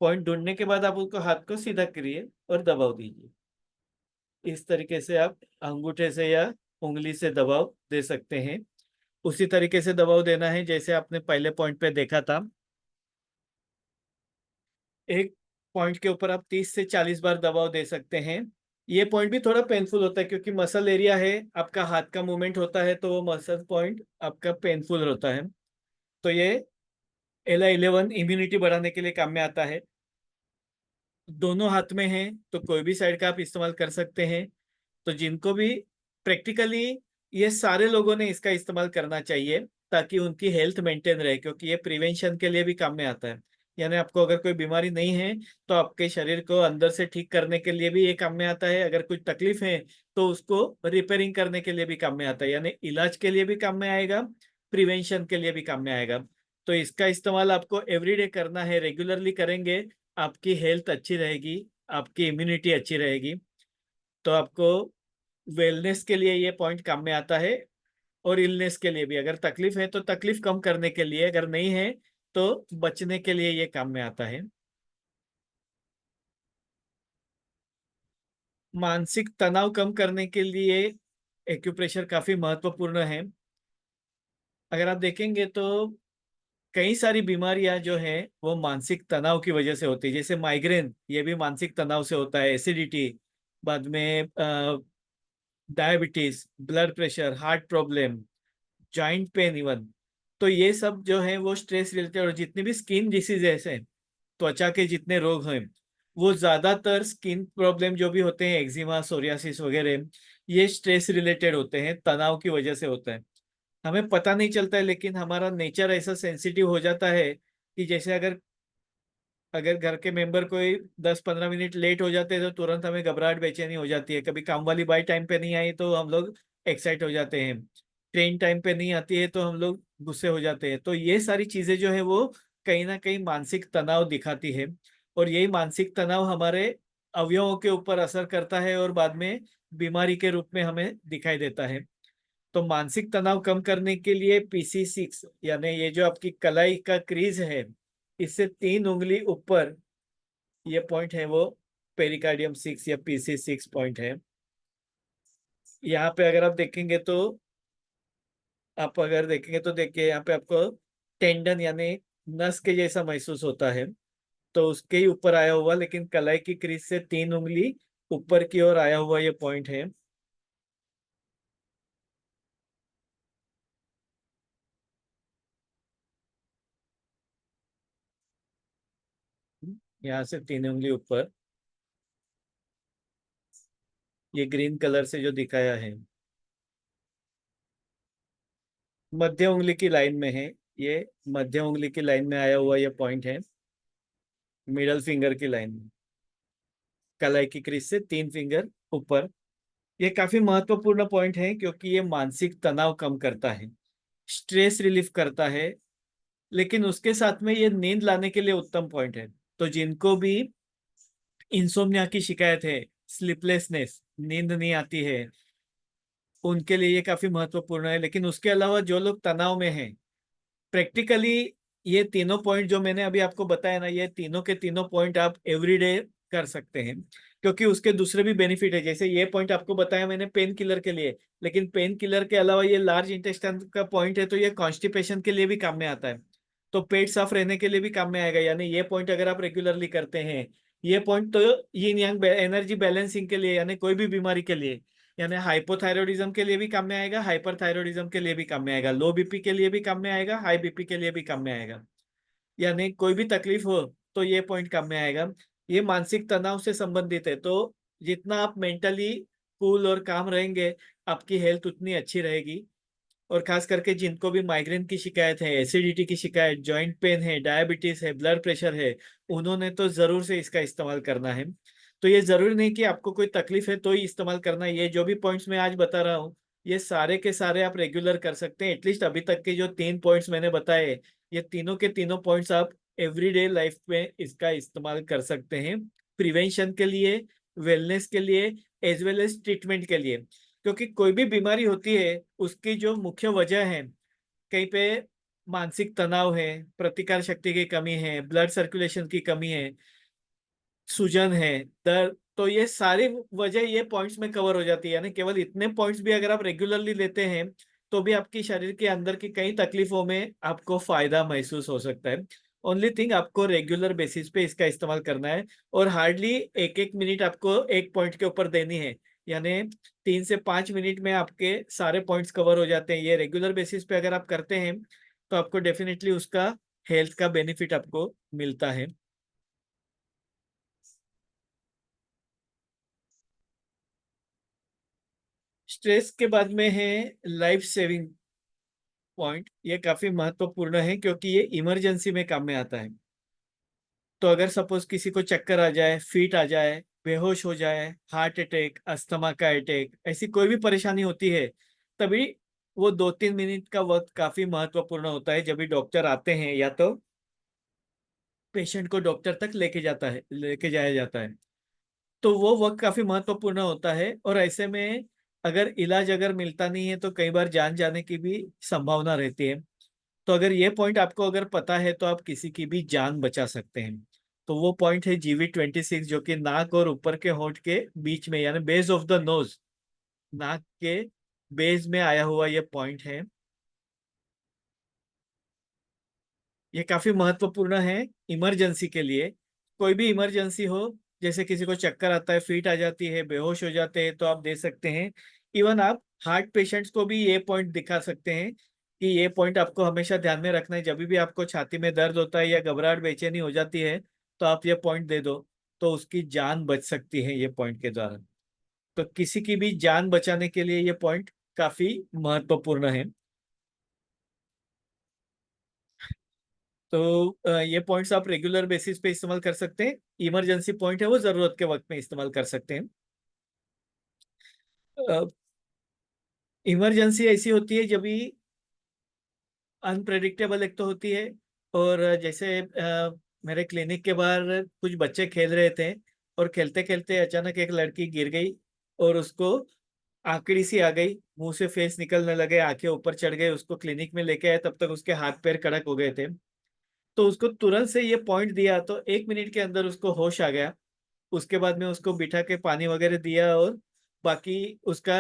पॉइंट ढूंढने के बाद आप उसको हाथ को सीधा करिए और दबाव दीजिए। इस तरीके से आप अंगूठे से या उंगली से दबाव दे सकते हैं। उसी तरीके से दबाव देना है जैसे आपने पहले पॉइंट पे देखा था। एक पॉइंट के ऊपर आप 30 से 40 बार दबाव दे सकते हैं। ये पॉइंट भी थोड़ा पेनफुल होता है क्योंकि मसल एरिया है, आपका हाथ का मूवमेंट होता है तो वो मसल पॉइंट आपका पेनफुल होता है। तो ये LI11 इम्यूनिटी बढ़ाने के लिए काम में आता है। दोनों हाथ में है तो कोई भी साइड का आप इस्तेमाल कर सकते हैं। तो जिनको भी प्रैक्टिकली, ये सारे लोगों ने इसका इस्तेमाल करना चाहिए ताकि उनकी हेल्थ मेंटेन रहे, क्योंकि ये प्रिवेंशन के लिए भी काम में आता है। यानी आपको अगर कोई बीमारी नहीं है तो आपके शरीर को अंदर से ठीक करने के लिए भी ये काम में आता है। अगर कुछ तकलीफ है तो उसको रिपेयरिंग करने के लिए भी काम में आता है, यानी इलाज के लिए भी काम में आएगा, प्रिवेंशन के लिए भी काम में आएगा। तो इसका इस्तेमाल आपको एवरीडे करना है, रेगुलरली करेंगे, आपकी हेल्थ अच्छी रहेगी, आपकी इम्यूनिटी अच्छी रहेगी। तो आपको वेलनेस के लिए ये पॉइंट काम में आता है। और इलनेस के लिए भी, अगर तकलीफ है तो तकलीफ कम करने के लिए, अगर नहीं है तो बचने के लिए ये काम में आता है। मानसिक तनाव कम करने के लिए एक्यूप्रेशर काफी महत्वपूर्ण है। अगर आप देखेंगे तो कई सारी बीमारियां जो है वो मानसिक तनाव की वजह से होती है, जैसे माइग्रेन, ये भी मानसिक तनाव से होता है। एसिडिटी, बाद में diabetes, blood pressure, heart problem, joint pain even, तो ये सब जो है वो स्ट्रेस रिलेटेड। और जितनी भी स्किन डिसीजेस हैं, त्वचा के जितने रोग हैं, वो ज्यादातर स्किन प्रॉब्लम जो भी होते हैं, एक्जिमा, सोरियासिस वगैरह, ये स्ट्रेस रिलेटेड होते हैं, तनाव की वजह से होता है। हमें पता नहीं चलता है, लेकिन हमारा नेचर ऐसा सेंसिटिव हो जाता है कि जैसे अगर अगर घर के मेंबर कोई 10-15 मिनट लेट हो जाते हैं तो तुरंत हमें घबराहट, बेचैनी हो जाती है। कभी काम वाली बाई टाइम पे नहीं आई तो हम लोग एक्साइट हो जाते हैं। ट्रेन टाइम पे नहीं आती है तो हम लोग गुस्से हो जाते हैं। तो ये सारी चीजें जो है वो कहीं ना कहीं मानसिक तनाव दिखाती है। और यही मानसिक तनाव हमारे अवयवों के ऊपर असर करता है और बाद में बीमारी के रूप में हमें दिखाई देता है। तो मानसिक तनाव कम करने के लिए PC6, यानी ये जो आपकी कलाई का क्रीज है, इससे 3 उंगली ऊपर ये पॉइंट है, वो पेरिकार्डियम 6 या PC6 पॉइंट है। यहाँ पे अगर आप देखेंगे तो देखिए यहाँ पे आपको टेंडन यानी नस के जैसा महसूस होता है। तो उसके ही ऊपर आया हुआ, लेकिन कलाई की क्रीज से 3 उंगली ऊपर की ओर आया हुआ ये पॉइंट है। यहाँ से 3 उंगली ऊपर, ये ग्रीन कलर से जो दिखाया है, मध्य उंगली की लाइन में है। ये मध्य उंगली की लाइन में आया हुआ ये पॉइंट है, मिडल फिंगर की लाइन में, कलाई की क्रीज से 3 फिंगर ऊपर। ये काफी महत्वपूर्ण पॉइंट है क्योंकि ये मानसिक तनाव कम करता है, स्ट्रेस रिलीफ करता है, लेकिन उसके साथ में ये नींद लाने के लिए उत्तम पॉइंट है। तो जिनको भी इंसोम्निया की शिकायत है, स्लीपलेसनेस, नींद नहीं आती है, उनके लिए ये काफी महत्वपूर्ण है। लेकिन उसके अलावा जो लोग तनाव में हैं, प्रैक्टिकली ये तीनों पॉइंट जो मैंने अभी आपको बताया ना, ये तीनों के तीनों पॉइंट आप एवरीडे कर सकते हैं। क्योंकि उसके दूसरे भी बेनिफिट है, जैसे ये पॉइंट आपको बताया मैंने पेन किलर के लिए, लेकिन पेन किलर के अलावा ये लार्ज इंटेस्टाइन का पॉइंट है, तो ये कॉन्स्टिपेशन के लिए भी काम में आता है। तो पेट साफ रहने के लिए भी काम में आएगा। यानी ये पॉइंट अगर आप रेगुलरली करते हैं, ये पॉइंट तो यिन यांग एनर्जी बैलेंसिंग के लिए, यानी कोई भी बीमारी के लिए, यानी हाइपोथायरॉइडिज्म के लिए भी काम में आएगा, हाइपरथायरॉइडिज्म के लिए भी काम में आएगा, लो बीपी के लिए भी काम में आएगा, हाई बीपी के लिए भी काम में आएगा। यानी कोई भी तकलीफ हो तो ये पॉइंट काम में आएगा। ये मानसिक तनाव से संबंधित है, तो जितना आप मेंटली कूल और काम रहेंगे, आपकी हेल्थ उतनी अच्छी रहेगी। और खास करके जिनको भी माइग्रेन की शिकायत है, एसिडिटी की शिकायत, जॉइंट पेन है, डायबिटीज है, ब्लड प्रेशर है, उन्होंने तो जरूर से इसका इस्तेमाल करना है। तो ये जरूरी नहीं कि आपको कोई तकलीफ है तो ही इस्तेमाल करना है। ये जो भी पॉइंट्स मैं आज बता रहा हूँ, ये सारे के सारे आप रेगुलर कर सकते हैं। एटलीस्ट अभी तक के जो 3 पॉइंट्स मैंने बताए, ये तीनों के तीनों पॉइंट्स आप एवरीडे लाइफ में इसका इस्तेमाल कर सकते हैं, प्रिवेंशन के लिए, वेलनेस के लिए, एज वेल एज ट्रीटमेंट के लिए। क्योंकि कोई भी बीमारी होती है, उसकी जो मुख्य वजह है, कहीं पे मानसिक तनाव है, प्रतिकार शक्ति की कमी है, ब्लड सर्कुलेशन की कमी है, सूजन है, दर्द, तो ये सारी वजह ये पॉइंट्स में कवर हो जाती है। यानी केवल इतने पॉइंट्स भी अगर आप रेगुलरली लेते हैं, तो भी आपकी शरीर के अंदर की कई तकलीफों में आपको फायदा महसूस हो सकता है। ओनली थिंग, आपको रेगुलर बेसिस पे इसका इस्तेमाल करना है। और हार्डली 1-1 मिनट आपको एक पॉइंट के ऊपर देनी है। यानी 3 से 5 मिनट में आपके सारे पॉइंट्स कवर हो जाते हैं। ये रेगुलर बेसिस पे अगर आप करते हैं तो आपको डेफिनेटली उसका हेल्थ का बेनिफिट आपको मिलता है। स्ट्रेस के बाद में है लाइफ सेविंग पॉइंट। ये काफी महत्वपूर्ण है क्योंकि ये इमरजेंसी में काम में आता है। तो अगर सपोज किसी को चक्कर आ जाए, फिट आ जाए, बेहोश हो जाए, हार्ट अटैक, अस्थमा का अटैक, ऐसी कोई भी परेशानी होती है, तभी वो 2-3 मिनट का वक्त काफी महत्वपूर्ण होता है। जब भी डॉक्टर आते हैं या तो पेशेंट को डॉक्टर तक लेके जाया जाता है, तो वो वक्त काफी महत्वपूर्ण होता है। और ऐसे में अगर इलाज अगर मिलता नहीं है तो कई बार जान जाने की भी संभावना रहती है। तो अगर ये पॉइंट आपको अगर पता है तो आप किसी की भी जान बचा सकते हैं। तो वो पॉइंट है GV26, जो कि नाक और ऊपर के होंठ के बीच में, यानी बेस ऑफ द नोज, नाक के बेस में आया हुआ ये पॉइंट है। ये काफी महत्वपूर्ण है इमरजेंसी के लिए। कोई भी इमरजेंसी हो, जैसे किसी को चक्कर आता है, फीट आ जाती है, बेहोश हो जाते हैं, तो आप दे सकते हैं। इवन आप हार्ट पेशेंट्स को भी ये पॉइंट दिखा सकते हैं कि ये पॉइंट आपको हमेशा ध्यान में रखना है। जब भी आपको छाती में दर्द होता है या घबराहट बेचैनी हो जाती है, तो आप ये पॉइंट दे दो, तो उसकी जान बच सकती है ये पॉइंट के द्वारा। तो किसी की भी जान बचाने के लिए ये पॉइंट काफी महत्वपूर्ण है। तो ये पॉइंट्स आप रेगुलर बेसिस पे इस्तेमाल कर सकते हैं। इमरजेंसी पॉइंट है वो जरूरत के वक्त में इस्तेमाल कर सकते हैं। इमरजेंसी ऐसी होती है जब भी अनप्रेडिक्टेबल एक तो होती है। और जैसे मेरे क्लिनिक के बाहर कुछ बच्चे खेल रहे थे, और खेलते खेलते अचानक एक लड़की गिर गई, और उसको आकड़ी सी आ गई, मुंह से फेस निकलने लगे, आंखें ऊपर चढ़ गए। उसको क्लिनिक में लेके आए, तब तक उसके हाथ पैर कड़क हो गए थे। तो उसको तुरंत से ये पॉइंट दिया तो 1 मिनट के अंदर उसको होश आ गया। उसके बाद में उसको बिठा के पानी वगैरह दिया, और बाकी उसका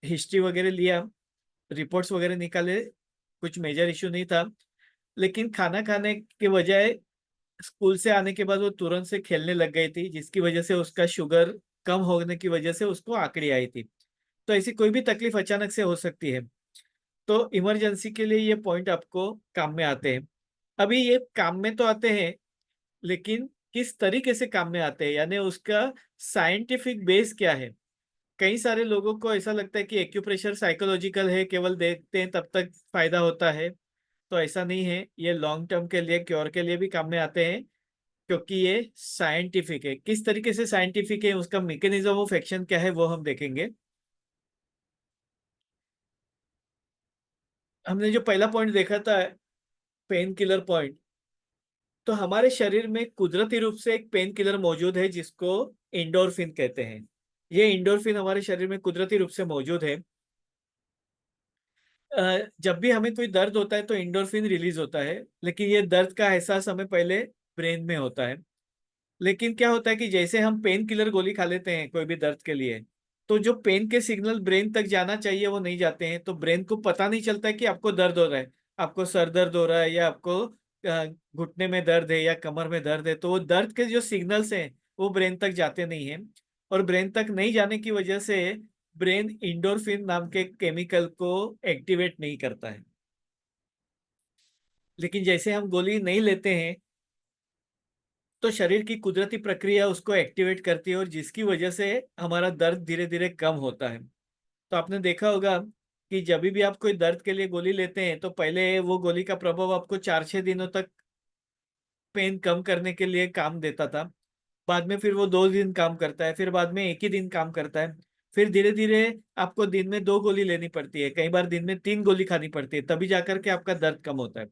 हिस्ट्री वगैरह लिया, रिपोर्ट्स वगैरह निकाले। कुछ मेजर इशू नहीं था, लेकिन खाना खाने के बजाय स्कूल से आने के बाद वो तुरंत से खेलने लग गई थी, जिसकी वजह से उसका शुगर कम होने की वजह से उसको आंकड़ी आई थी। तो ऐसी कोई भी तकलीफ अचानक से हो सकती है। तो इमरजेंसी के लिए ये पॉइंट आपको काम में आते हैं। अभी ये काम में तो आते हैं, लेकिन किस तरीके से काम में आते हैं, यानी उसका साइंटिफिक बेस क्या है। कई सारे लोगों को ऐसा लगता है कि एक्यूप्रेशर साइकोलॉजिकल है, केवल देखते हैं तब तक फायदा होता है। तो ऐसा नहीं है, ये लॉन्ग टर्म के लिए, क्योर के लिए भी काम में आते हैं। क्योंकि ये साइंटिफिक है। किस तरीके से साइंटिफिक है, उसका मैकेनिज्म ऑफ एक्शन क्या है, वो हम देखेंगे। हमने जो पहला पॉइंट देखा था, पेन किलर पॉइंट, तो हमारे शरीर में कुदरती रूप से एक पेन किलर मौजूद है जिसको इंडोर्फिन कहते हैं। ये इंडोर्फिन हमारे शरीर में कुदरती रूप से मौजूद है। जब भी हमें कोई दर्द होता है तो इंडोर्फिन रिलीज होता है, लेकिन ये दर्द का एहसास हमें पहले ब्रेन में होता है। लेकिन क्या होता है कि जैसे हम पेन किलर गोली खा लेते हैं कोई भी दर्द के लिए, तो जो पेन के सिग्नल ब्रेन तक जाना चाहिए वो नहीं जाते हैं। तो ब्रेन को पता नहीं चलता है कि आपको दर्द हो रहा है। आपको सर दर्द हो रहा है, या आपको घुटने में दर्द है, या कमर में दर्द है, तो वो दर्द के जो सिग्नल्स हैं वो ब्रेन तक जाते नहीं हैं। और ब्रेन तक नहीं जाने की वजह से ब्रेन इंडोर्फिन नाम के केमिकल को एक्टिवेट नहीं करता है। लेकिन जैसे हम गोली नहीं लेते हैं, तो शरीर की कुदरती प्रक्रिया उसको एक्टिवेट करती है, और जिसकी वजह से हमारा दर्द धीरे धीरे कम होता है। तो आपने देखा होगा कि जब भी आप कोई दर्द के लिए गोली लेते हैं, तो पहले वो गोली का प्रभाव आपको 4-6 दिनों तक पेन कम करने के लिए काम देता था। बाद में फिर वो 2 दिन काम करता है, फिर बाद में एक ही दिन काम करता है। फिर धीरे धीरे आपको दिन में 2 गोली लेनी पड़ती है, कई बार दिन में 3 गोली खानी पड़ती है, तभी जाकर के आपका दर्द कम होता है।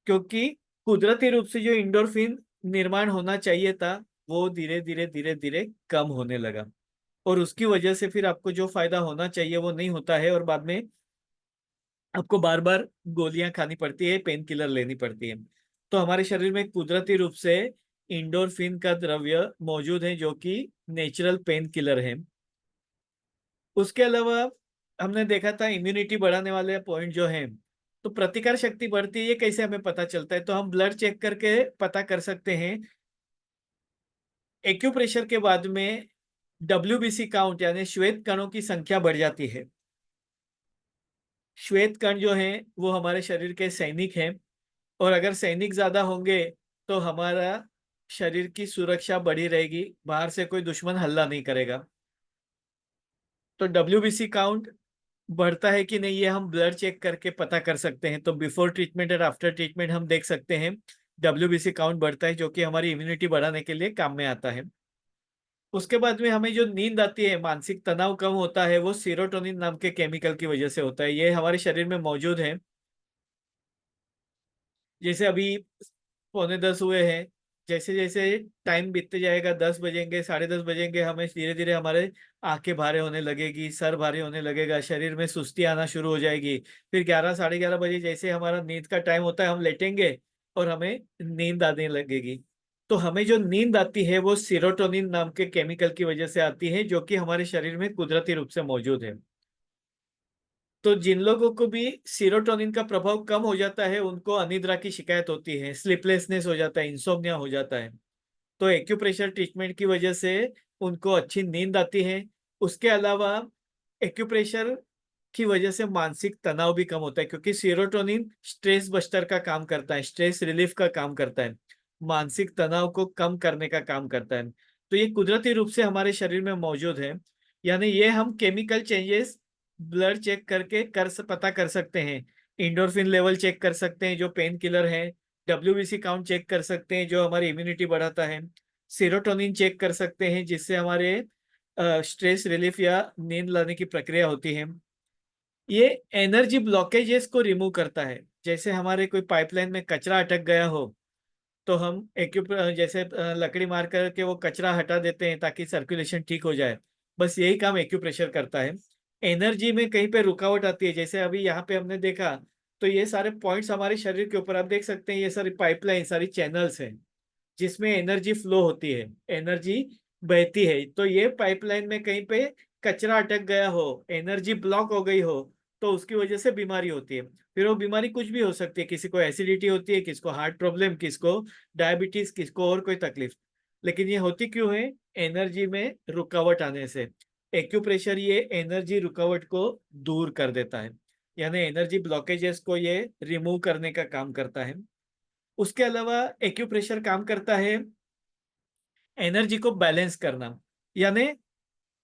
क्योंकि कुदरती रूप से जो इंडोर्फिन निर्माण होना चाहिए था, वो धीरे धीरे धीरे धीरे कम होने लगा। और उसकी वजह से फिर आपको जो फायदा होना चाहिए वो नहीं होता है, और बाद में आपको बार बार गोलियां खानी पड़ती है, पेन किलर लेनी पड़ती है। तो हमारे शरीर में कुदरती रूप से इंडोर्फिन का द्रव्य मौजूद है, जो कि नेचुरल पेन किलर है। उसके अलावा हमने देखा था इम्यूनिटी बढ़ाने वाले पॉइंट जो है, तो प्रतिकार शक्ति बढ़ती है, ये कैसे हमें पता चलता है, तो हम ब्लड चेक करके पता कर सकते हैं। एक्यूप्रेशर के बाद में WBC काउंट, यानी श्वेत कणों की संख्या बढ़ जाती है। श्वेत कण जो है वो हमारे शरीर के सैनिक हैं, और अगर सैनिक ज्यादा होंगे तो हमारा शरीर की सुरक्षा बढ़ी रहेगी, बाहर से कोई दुश्मन हल्ला नहीं करेगा। तो WBC काउंट बढ़ता है कि नहीं, ये हम ब्लड चेक करके पता कर सकते हैं। तो बिफोर ट्रीटमेंट और आफ्टर ट्रीटमेंट हम देख सकते हैं WBC काउंट बढ़ता है, जो कि हमारी इम्यूनिटी बढ़ाने के लिए काम में आता है। उसके बाद में हमें जो नींद आती है, मानसिक तनाव कम होता है, वो सीरोटोनिन नाम के केमिकल की वजह से होता है। ये हमारे शरीर में मौजूद है। जैसे अभी 9:45 हुए हैं, जैसे जैसे टाइम बीतते जाएगा, 10 बजेंगे, 10:30 बजेंगे, हमें धीरे धीरे हमारे आंखें भारे होने लगेगी, सर भारी होने लगेगा, शरीर में सुस्ती आना शुरू हो जाएगी। फिर 11, 11:30 बजे जैसे हमारा नींद का टाइम होता है, हम लेटेंगे और हमें नींद आने लगेगी। तो हमें जो नींद आती है वो सीरोटोनिन नाम के केमिकल की वजह से आती है, जो कि हमारे शरीर में कुदरती रूप से मौजूद है। तो जिन लोगों को भी सीरोटोनिन का प्रभाव कम हो जाता है, उनको अनिद्रा की शिकायत होती है, स्लीपलेसनेस हो जाता है, इंसोम्निया हो जाता है। तो एक्यूप्रेशर ट्रीटमेंट की वजह से उनको अच्छी नींद आती है। उसके अलावा एक्यूप्रेशर की वजह से मानसिक तनाव भी कम होता है, क्योंकि सीरोटोनिन स्ट्रेस बस्टर का काम करता है, स्ट्रेस रिलीफ का काम करता है, मानसिक तनाव को कम करने का काम करता है। तो ये कुदरती रूप से हमारे शरीर में मौजूद है। यानी ये हम केमिकल चेंजेस ब्लड चेक करके पता कर सकते हैं। इंडोर्फिन लेवल चेक कर सकते हैं जो पेन किलर है, डब्ल्यूबीसी काउंट चेक कर सकते हैं जो हमारी इम्यूनिटी बढ़ाता है, सीरोटोनिन चेक कर सकते हैं जिससे हमारे स्ट्रेस रिलीफ या नींद लाने की प्रक्रिया होती है। ये एनर्जी ब्लॉकेजेस को रिमूव करता है। जैसे हमारे कोई पाइपलाइन में कचरा अटक गया हो, तो हम जैसे लकड़ी मार करके वो कचरा हटा देते हैं ताकि सर्कुलेशन ठीक हो जाए। बस यही काम एक्यूप्रेशर करता है। एनर्जी में कहीं पे रुकावट आती है, जैसे अभी यहाँ पे हमने देखा, तो ये सारे पॉइंट्स हमारे शरीर के ऊपर आप देख सकते हैं, ये सारी पाइपलाइन, सारी चैनल्स हैं जिसमें एनर्जी फ्लो होती है, एनर्जी बहती है। तो ये पाइपलाइन में कहीं पे कचरा अटक गया हो, एनर्जी ब्लॉक हो गई हो, तो उसकी वजह से बीमारी होती है। फिर वो बीमारी कुछ भी हो सकती है, किसी को एसिडिटी होती है, किसको हार्ट प्रॉब्लम, किसको डायबिटीज, किसको और कोई तकलीफ। लेकिन ये होती क्यों है? एनर्जी में रुकावट आने से। एक्यूप्रेशर ये एनर्जी रुकावट को दूर कर देता है, यानी एनर्जी ब्लॉकेजेस को ये रिमूव करने का काम करता है। उसके अलावा एक्यूप्रेशर काम करता है एनर्जी को बैलेंस करना। यानी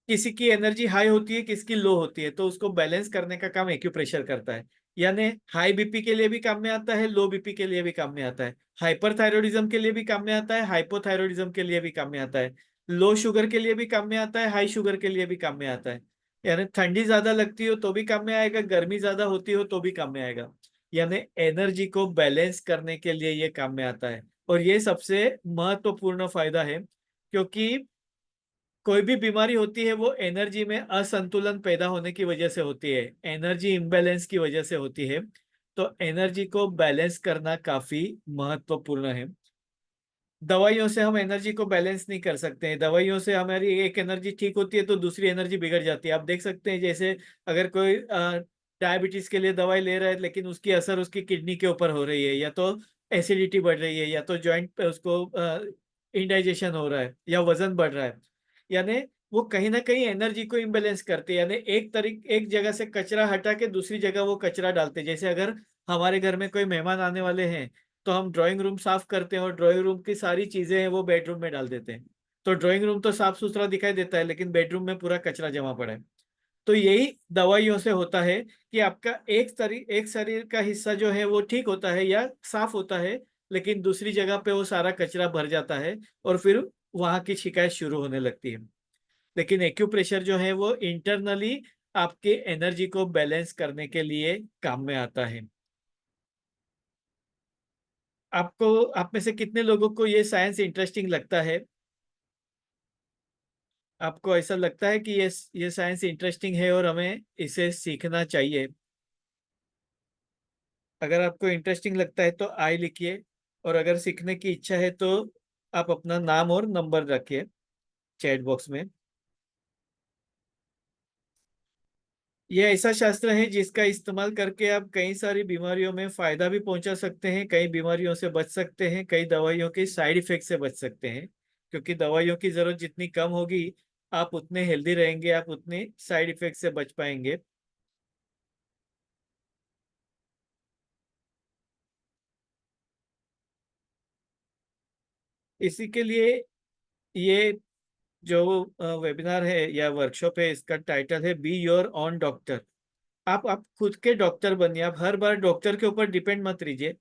किसी की एनर्जी हाई होती है, किसकी लो होती है, तो उसको बैलेंस करने का काम एक्यूप्रेशर करता है। यानी हाई बीपी के लिए भी काम में आता है, लो बीपी के लिए भी काम में आता है, हाइपरथायरॉयडिज्म के लिए भी काम में आता है, हाइपोथायरॉयडिज्म के लिए भी काम में आता है, लो शुगर के लिए भी काम में आता है, हाई शुगर के लिए भी काम में आता है। यानी ठंडी ज्यादा लगती हो तो भी काम में आएगा, गर्मी ज्यादा होती हो तो भी काम में आएगा। यानी एनर्जी को बैलेंस करने के लिए ये काम में आता है। और ये सबसे महत्वपूर्ण फायदा है, क्योंकि कोई भी बीमारी होती है वो एनर्जी में असंतुलन पैदा होने की वजह से होती है, एनर्जी इम्बैलेंस की वजह से होती है। तो एनर्जी को बैलेंस करना काफी महत्वपूर्ण है। दवाइयों से हम एनर्जी को बैलेंस नहीं कर सकते हैं। दवाइयों से हमारी एक एनर्जी ठीक होती है तो दूसरी एनर्जी बिगड़ जाती है। आप देख सकते हैं, जैसे अगर कोई डायबिटीज के लिए दवाई ले रहा है, लेकिन उसकी असर उसकी किडनी के ऊपर हो रही है, या तो एसिडिटी बढ़ रही है, या तो जॉइंट पे उसको इंडाइजेशन हो रहा है, या वजन बढ़ रहा है, यानी वो कहीं ना कहीं एनर्जी को इम्बेलेंस करते हैं। यानी एक जगह से कचरा हटा के दूसरी जगह वो कचरा डालते हैं। जैसे अगर हमारे घर में कोई मेहमान आने वाले हैं, तो हम ड्राइंग रूम साफ करते हैं और ड्राइंग रूम की सारी चीजें हैं वो बेडरूम में डाल देते हैं। तो ड्राइंग रूम तो साफ सुथरा दिखाई देता है, लेकिन बेडरूम में पूरा कचरा जमा पड़ा है। तो यही दवाइयों से होता है कि आपका एक शरीर का हिस्सा जो है वो ठीक होता है या साफ होता है, लेकिन दूसरी जगह पे वो सारा कचरा भर जाता है और फिर वहां की शिकायत शुरू होने लगती है। लेकिन एक्यूप्रेशर जो है वो इंटरनली आपके एनर्जी को बैलेंस करने के लिए काम में आता है। आप में से कितने लोगों को ये साइंस इंटरेस्टिंग लगता है? आपको ऐसा लगता है कि ये साइंस इंटरेस्टिंग है और हमें इसे सीखना चाहिए? अगर आपको इंटरेस्टिंग लगता है तो आई लिखिए, और अगर सीखने की इच्छा है तो आप अपना नाम और नंबर रखिए चैट बॉक्स में। यह ऐसा शास्त्र है जिसका इस्तेमाल करके आप कई सारी बीमारियों में फायदा भी पहुंचा सकते हैं, कई बीमारियों से बच सकते हैं, कई दवाइयों के साइड इफेक्ट से बच सकते हैं। क्योंकि दवाइयों की जरूरत जितनी कम होगी, आप उतने हेल्दी रहेंगे, आप उतने साइड इफेक्ट से बच पाएंगे। इसी के लिए ये जो वेबिनार है या वर्कशॉप है, इसका टाइटल है बी योर ऑन डॉक्टर। आप खुद के डॉक्टर बनिए। आप हर बार डॉक्टर के ऊपर डिपेंड मत रहिए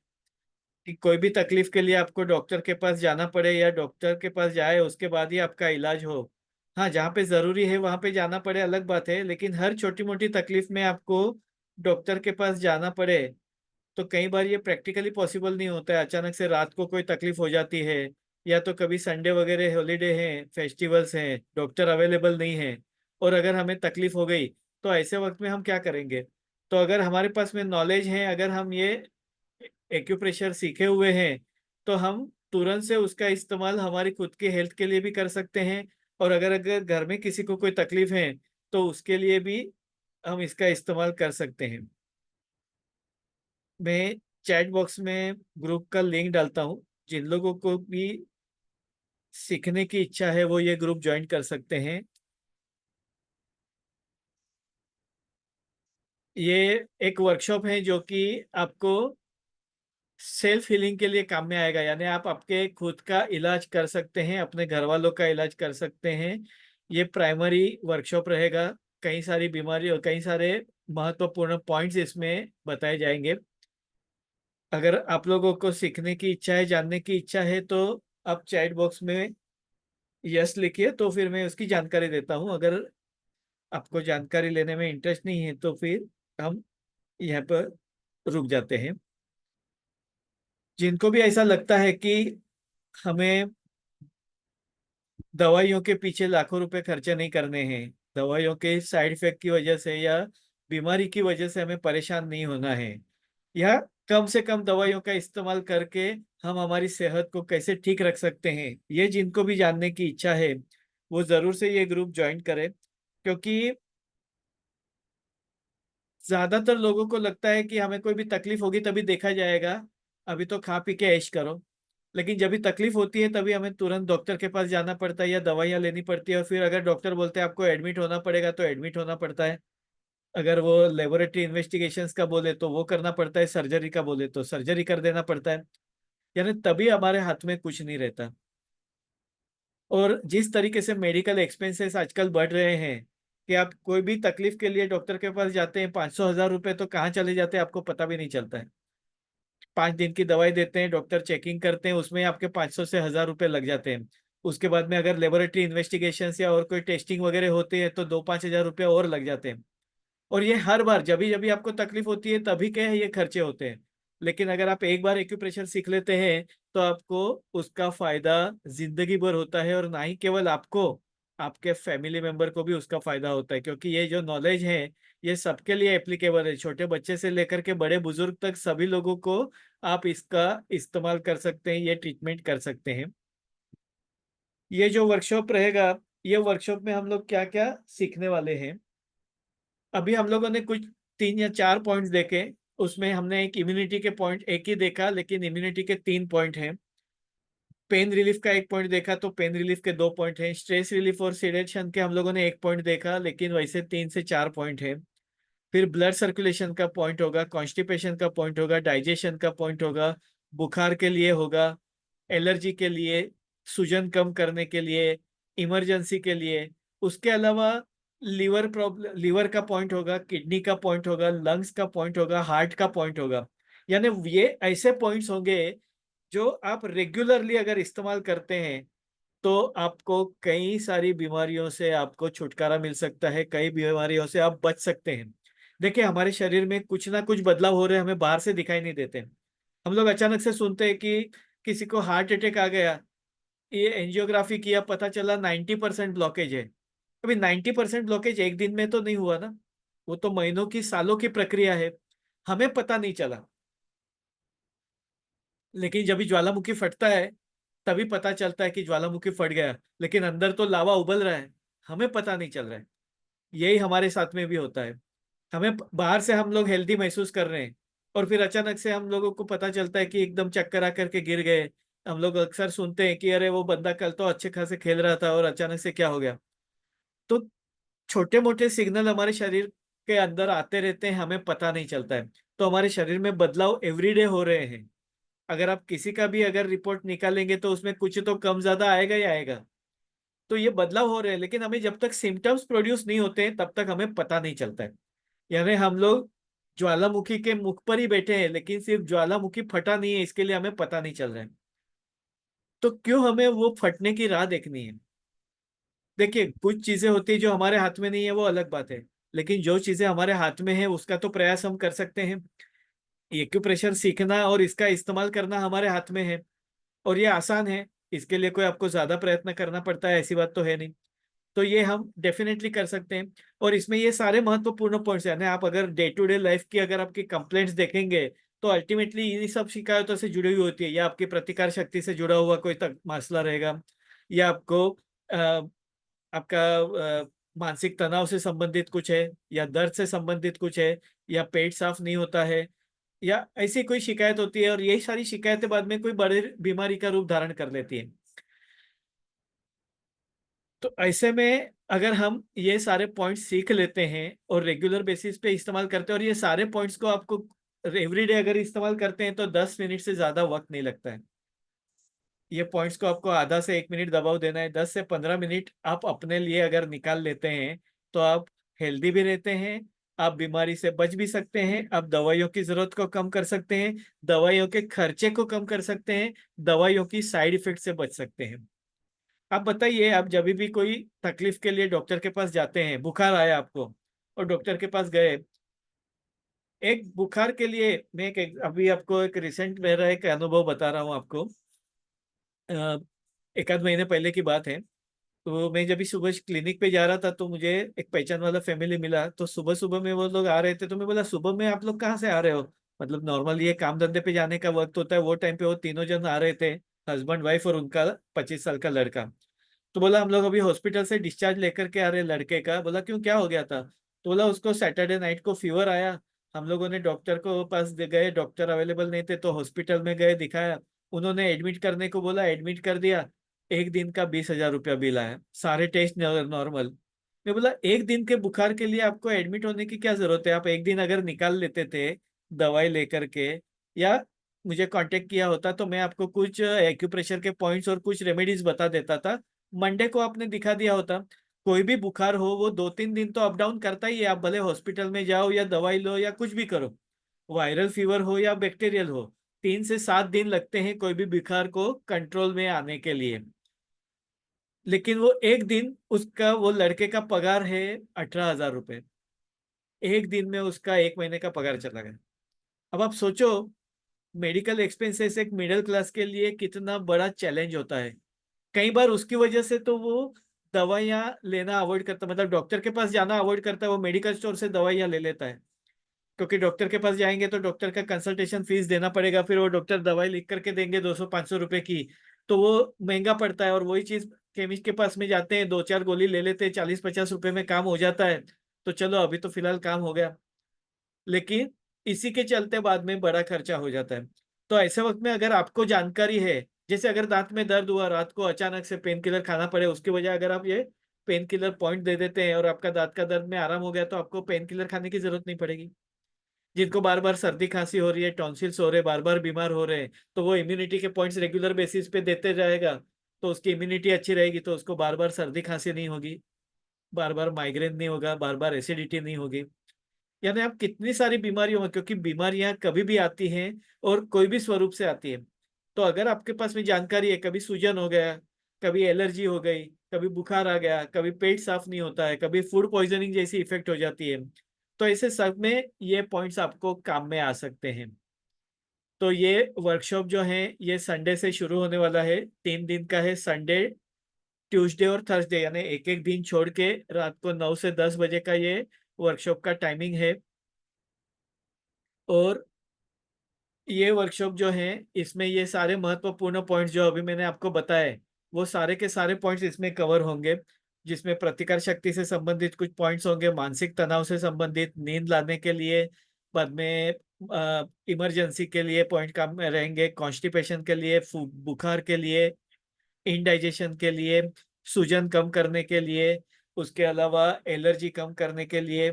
कि कोई भी तकलीफ के लिए आपको डॉक्टर के पास जाना पड़े, या डॉक्टर के पास जाए उसके बाद ही आपका इलाज हो। हाँ, जहाँ पे जरूरी है वहां पे जाना पड़े अलग बात है, लेकिन हर छोटी मोटी तकलीफ में आपको डॉक्टर के पास जाना पड़े, तो कई बार ये प्रैक्टिकली पॉसिबल नहीं होता है। अचानक से रात को कोई तकलीफ हो जाती है, या तो कभी संडे वगैरह हॉलीडे हैं, फेस्टिवल्स हैं, डॉक्टर अवेलेबल नहीं है, और अगर हमें तकलीफ हो गई तो ऐसे वक्त में हम क्या करेंगे? तो अगर हमारे पास में नॉलेज है, अगर हम ये एक्यूप्रेशर सीखे हुए हैं, तो हम तुरंत से उसका इस्तेमाल हमारी खुद की हेल्थ के लिए भी कर सकते हैं, और अगर अगर घर में किसी को कोई तकलीफ है तो उसके लिए भी हम इसका इस्तेमाल कर सकते हैं। मैं चैट बॉक्स में ग्रुप का लिंक डालता हूँ, जिन लोगों को भी सीखने की इच्छा है वो ये ग्रुप ज्वाइन कर सकते हैं। ये एक वर्कशॉप है जो कि आपको सेल्फ हीलिंग के लिए काम में आएगा, यानी आप आपके खुद का इलाज कर सकते हैं, अपने घर वालों का इलाज कर सकते हैं। ये प्राइमरी वर्कशॉप रहेगा। कई सारी बीमारी और कई सारे महत्वपूर्ण पॉइंट्स इसमें बताए जाएंगे। अगर आप लोगों को सीखने की इच्छा है, जानने की इच्छा है, तो आप चैट बॉक्स में यस लिखिए, तो फिर मैं उसकी जानकारी देता हूँ। अगर आपको जानकारी लेने में इंटरेस्ट नहीं है तो फिर हम यहाँ पर रुक जाते हैं। जिनको भी ऐसा लगता है कि हमें दवाइयों के पीछे लाखों रुपए खर्चे नहीं करने हैं, दवाइयों के साइड इफेक्ट की वजह से या बीमारी की वजह से हमें परेशान नहीं होना है, या कम से कम दवाइयों का इस्तेमाल करके हम हमारी सेहत को कैसे ठीक रख सकते हैं, ये जिनको भी जानने की इच्छा है वो जरूर से ये ग्रुप ज्वाइन करें। क्योंकि ज्यादातर लोगों को लगता है कि हमें कोई भी तकलीफ होगी तभी देखा जाएगा, अभी तो खा पी के ऐश करो। लेकिन जब भी तकलीफ होती है तभी हमें तुरंत डॉक्टर के पास जाना पड़ता है या दवाइयाँ लेनी पड़ती है, और फिर अगर डॉक्टर बोलते हैं आपको एडमिट होना पड़ेगा तो एडमिट होना पड़ता है। अगर वो लेबोरेटरी इन्वेस्टिगेशंस का बोले तो वो करना पड़ता है, सर्जरी का बोले तो सर्जरी कर देना पड़ता है। यानी तभी हमारे हाथ में कुछ नहीं रहता। और जिस तरीके से मेडिकल एक्सपेंसेस आजकल बढ़ रहे हैं कि आप कोई भी तकलीफ के लिए डॉक्टर के पास जाते हैं, 500 1000 रुपए तो कहाँ चले जाते हैं आपको पता भी नहीं चलता है। 5 दिन की दवाई देते हैं, डॉक्टर चेकिंग करते हैं, उसमें आपके 500 से 1000 रुपए लग जाते हैं। उसके बाद में अगर लेबोरेटरी इन्वेस्टिगेशन या और कोई टेस्टिंग वगैरह होती है तो 2 5 हजार रुपये और लग जाते हैं। और ये हर बार जब भी आपको तकलीफ होती है तभी के ये खर्चे होते हैं। लेकिन अगर आप एक बार एक्यूप्रेशर सीख लेते हैं तो आपको उसका फायदा जिंदगी भर होता है, और ना ही केवल आपको, आपके फैमिली मेंबर को भी उसका फायदा होता है। क्योंकि ये जो नॉलेज है ये सबके लिए एप्लीकेबल है, छोटे बच्चे से लेकर के बड़े बुजुर्ग तक सभी लोगों को आप इसका इस्तेमाल कर सकते हैं, ये ट्रीटमेंट कर सकते हैं। ये जो वर्कशॉप रहेगा, ये वर्कशॉप में हम लोग क्या क्या सीखने वाले हैं, अभी हम लोगों ने कुछ 3 या 4 पॉइंट्स देखे। उसमें हमने एक इम्यूनिटी के पॉइंट एक ही देखा, लेकिन इम्यूनिटी के 3 पॉइंट हैं। पेन रिलीफ का एक पॉइंट देखा तो पेन रिलीफ के 2 पॉइंट हैं। स्ट्रेस रिलीफ और सिडेशन के हम लोगों ने एक पॉइंट देखा, लेकिन वैसे 3 से 4 पॉइंट है। फिर ब्लड सर्कुलेशन का पॉइंट होगा, कॉन्स्टिपेशन का पॉइंट होगा, डाइजेशन का पॉइंट होगा, बुखार के लिए होगा, एलर्जी के लिए, सूजन कम करने के लिए, इमरजेंसी के लिए। उसके अलावा लीवर प्रॉब्लम, लीवर का पॉइंट होगा, किडनी का पॉइंट होगा, लंग्स का पॉइंट होगा, हार्ट का पॉइंट होगा। यानी ये ऐसे पॉइंट्स होंगे जो आप रेगुलरली अगर इस्तेमाल करते हैं तो आपको कई सारी बीमारियों से आपको छुटकारा मिल सकता है, कई बीमारियों से आप बच सकते हैं। देखिए हमारे शरीर में कुछ ना कुछ बदलाव हो रहे हैं, हमें बाहर से दिखाई नहीं देते। हम लोग अचानक से सुनते हैं कि किसी को हार्ट अटैक आ गया, ये एंजियोग्राफी किया, पता चला 90% ब्लॉकेज है। अभी 90% ब्लॉकेज एक दिन में तो नहीं हुआ ना, वो तो महीनों की सालों की प्रक्रिया है, हमें पता नहीं चला। लेकिन जब भी ज्वालामुखी फटता है तभी पता चलता है कि ज्वालामुखी फट गया, लेकिन अंदर तो लावा उबल रहा है, हमें पता नहीं चल रहा है। यही हमारे साथ में भी होता है। हमें बाहर से हम लोग हेल्दी महसूस कर रहे हैं, और फिर अचानक से हम लोगों को पता चलता है कि एकदम चक्कर आकर के गिर गए। हम लोग अक्सर सुनते हैं कि अरे वो बंदा कल तो अच्छे खासे खेल रहा था और अचानक से क्या हो गया। तो छोटे मोटे सिग्नल हमारे शरीर के अंदर आते रहते हैं, हमें पता नहीं चलता है। तो हमारे शरीर में बदलाव एवरीडे हो रहे हैं। अगर आप किसी का भी अगर रिपोर्ट निकालेंगे तो उसमें कुछ तो कम ज्यादा आएगा ही आएगा। तो ये बदलाव हो रहे हैं, लेकिन हमें जब तक सिम्टम्स प्रोड्यूस नहीं होते हैं तब तक हमें पता नहीं चलता है। यानी हम लोग ज्वालामुखी के मुख पर ही बैठे हैं, लेकिन सिर्फ ज्वालामुखी फटा नहीं है इसके लिए हमें पता नहीं चल रहा है। तो क्यों हमें वो फटने की राह देखनी है? देखिए कुछ चीजें होती है जो हमारे हाथ में नहीं है, वो अलग बात है। लेकिन जो चीजें हमारे हाथ में है उसका तो प्रयास हम कर सकते हैं। एक्यूप्रेशर सीखना और इसका इस्तेमाल करना हमारे हाथ में है, और ये आसान है। इसके लिए कोई आपको ज्यादा प्रयत्न करना पड़ता है ऐसी बात तो है नहीं। तो ये हम डेफिनेटली कर सकते हैं। और इसमें ये सारे महत्वपूर्ण पॉइंट्स यानी आप अगर डे टू डे लाइफ की अगर आपकी कंप्लेंट्स देखेंगे तो अल्टीमेटली इन्हीं सब शिकायतों से जुड़ी हुई होती है, या आपकी प्रतिकार शक्ति से जुड़ा हुआ कोई तक मसला रहेगा, या आपको आपका मानसिक तनाव से संबंधित कुछ है, या दर्द से संबंधित कुछ है, या पेट साफ नहीं होता है, या ऐसी कोई शिकायत होती है। और यही सारी शिकायतें बाद में कोई बड़ी बीमारी का रूप धारण कर लेती है। तो ऐसे में अगर हम ये सारे पॉइंट्स सीख लेते हैं और रेगुलर बेसिस पे इस्तेमाल करते हैं, और ये सारे पॉइंट्स को आपको एवरीडे अगर इस्तेमाल करते हैं तो 10 मिनट से ज्यादा वक्त नहीं लगता है। ये पॉइंट्स को आपको आधा से 1 मिनट दबाव देना है। 10 से 15 मिनट आप अपने लिए अगर निकाल लेते हैं तो आप हेल्दी भी रहते हैं, आप बीमारी से बच भी सकते हैं, आप दवाइयों की जरूरत को कम कर सकते हैं, दवाइयों के खर्चे को कम कर सकते हैं, दवाइयों की साइड इफेक्ट से बच सकते हैं। आप बताइए, आप जब भी कोई तकलीफ के लिए डॉक्टर के पास जाते हैं, बुखार आया आपको और डॉक्टर के पास गए, एक बुखार के लिए मैं अभी आपको एक रिसेंट मेरा एक अनुभव बता रहा हूँ आपको। अ, एक आध महीने पहले की बात है। तो मैं जब भी सुबह क्लिनिक पे जा रहा था तो मुझे एक पहचान वाला फैमिली मिला। तो सुबह सुबह में वो लोग आ रहे थे, तो मैं बोला सुबह में आप लोग कहाँ से आ रहे हो? मतलब नॉर्मली ये काम धंधे पे जाने का वक्त होता है, वो टाइम पे वो तीनों जन आ रहे थे, हस्बैंड वाइफ और उनका 25 साल का लड़का। तो बोला हम लोग अभी हॉस्पिटल से डिस्चार्ज लेकर के आ रहे लड़के का। बोला क्यों, क्या हो गया था? तो बोला उसको सैटरडे नाइट को फीवर आया, हम लोगों ने डॉक्टर को पास गए, डॉक्टर अवेलेबल नहीं थे तो हॉस्पिटल में गए, दिखाया, उन्होंने एडमिट करने को बोला, एडमिट कर दिया। एक दिन का 20,000 रुपया बिल आया, सारे टेस्ट नॉर्मल। मैं बोला एक दिन के बुखार के लिए आपको एडमिट होने की क्या जरूरत है? आप एक दिन अगर निकाल लेते थे दवाई लेकर के, या मुझे कांटेक्ट किया होता तो मैं आपको कुछ एक्यूप्रेशर के पॉइंट्स और कुछ रेमेडीज बता देता था। मंडे को आपने दिखा दिया होता। कोई भी बुखार हो वो 2-3 दिन तो अप डाउन करता ही है, आप भले हॉस्पिटल में जाओ या दवाई लो या कुछ भी करो, वायरल फीवर हो या बैक्टीरियल हो, 3 से 7 दिन लगते हैं कोई भी बुखार को कंट्रोल में आने के लिए। लेकिन वो एक दिन, उसका वो लड़के का पगार है 18,000 रुपये, एक दिन में उसका 1 महीने का पगार चला गया। अब आप सोचो, मेडिकल एक्सपेंसेस एक मिडिल क्लास के लिए कितना बड़ा चैलेंज होता है। कई बार उसकी वजह से तो वो दवाइयाँ लेना अवॉइड करता, मतलब डॉक्टर के पास जाना अवॉइड करता है, वो मेडिकल स्टोर से दवाइयाँ ले लेता है। क्योंकि डॉक्टर के पास जाएंगे तो डॉक्टर का कंसल्टेशन फीस देना पड़ेगा, फिर वो डॉक्टर दवाई लिख करके देंगे 200-500 रुपए की, तो वो महंगा पड़ता है। और वही चीज केमिस्ट के पास में जाते हैं, 2-4 गोली ले लेते हैं, 40-50 रुपए में काम हो जाता है। तो चलो अभी तो फिलहाल काम हो गया, लेकिन इसी के चलते बाद में बड़ा खर्चा हो जाता है। तो ऐसे वक्त में अगर आपको जानकारी है, जैसे अगर दांत में दर्द हुआ, रात को अचानक से पेन किलर खाना पड़े, उसकी वजह अगर आप ये पेन किलर पॉइंट दे देते हैं और आपका दांत का दर्द में आराम हो गया, तो आपको पेन किलर खाने की जरूरत नहीं पड़ेगी। जिनको बार बार सर्दी खांसी हो रही है, टॉन्सिल्स हो रहे हैं, बार बार बीमार हो रहे हैं, तो वो इम्यूनिटी के पॉइंट्स रेगुलर बेसिस पे देते जाएगा, तो उसकी इम्यूनिटी अच्छी रहेगी, तो उसको बार बार सर्दी खांसी नहीं होगी, बार बार माइग्रेन नहीं होगा, बार बार एसिडिटी नहीं होगी। यानी आप कितनी सारी बीमारियों में, क्योंकि बीमारियां कभी भी आती हैं और कोई भी स्वरूप से आती है। तो अगर आपके पास में जानकारी है, कभी सूजन हो गया, कभी एलर्जी हो गई, कभी बुखार आ गया, कभी पेट साफ नहीं होता है, कभी फूड पॉइजनिंग जैसी इफेक्ट हो जाती है, तो ऐसे सब में ये पॉइंट्स आपको काम में आ सकते हैं। तो ये वर्कशॉप जो है ये संडे से शुरू होने वाला है, 3 दिन का है, संडे, ट्यूसडे और थर्सडे, यानी एक एक दिन छोड़ के रात को 9 से 10 बजे का ये वर्कशॉप का टाइमिंग है। और ये वर्कशॉप जो है, इसमें ये सारे महत्वपूर्ण पॉइंट्स जो अभी मैंने आपको बताए, वो सारे के सारे पॉइंट्स इसमें कवर होंगे। जिसमें प्रतिकार शक्ति से संबंधित कुछ पॉइंट्स होंगे, मानसिक तनाव से संबंधित, नींद लाने के लिए, बाद में इमरजेंसी के लिए पॉइंट काम में रहेंगे, कॉन्स्टिपेशन के लिए, बुखार के लिए, इंडाइजेशन के लिए, सूजन कम करने के लिए, उसके अलावा एलर्जी कम करने के लिए,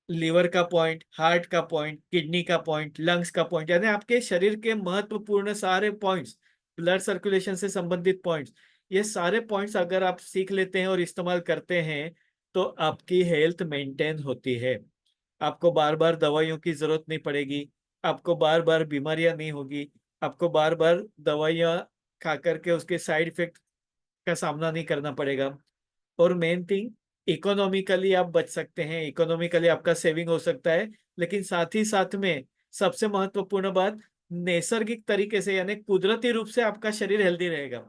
लीवर का पॉइंट, हार्ट का पॉइंट, किडनी का पॉइंट, लंग्स का पॉइंट, यानी आपके शरीर के महत्वपूर्ण सारे पॉइंट्स, ब्लड सर्कुलेशन से संबंधित पॉइंट्स, ये सारे पॉइंट्स अगर आप सीख लेते हैं और इस्तेमाल करते हैं तो आपकी हेल्थ मेंटेन होती है। आपको बार बार दवाइयों की जरूरत नहीं पड़ेगी, आपको बार बार बीमारियां नहीं होगी, आपको बार बार दवाइयां खा करके उसके साइड इफेक्ट का सामना नहीं करना पड़ेगा। और मेन थिंग, इकोनॉमिकली आप बच सकते हैं, इकोनॉमिकली आपका सेविंग हो सकता है। लेकिन साथ ही साथ में सबसे महत्वपूर्ण बात, नैसर्गिक तरीके से यानी कुदरती रूप से आपका शरीर हेल्दी रहेगा।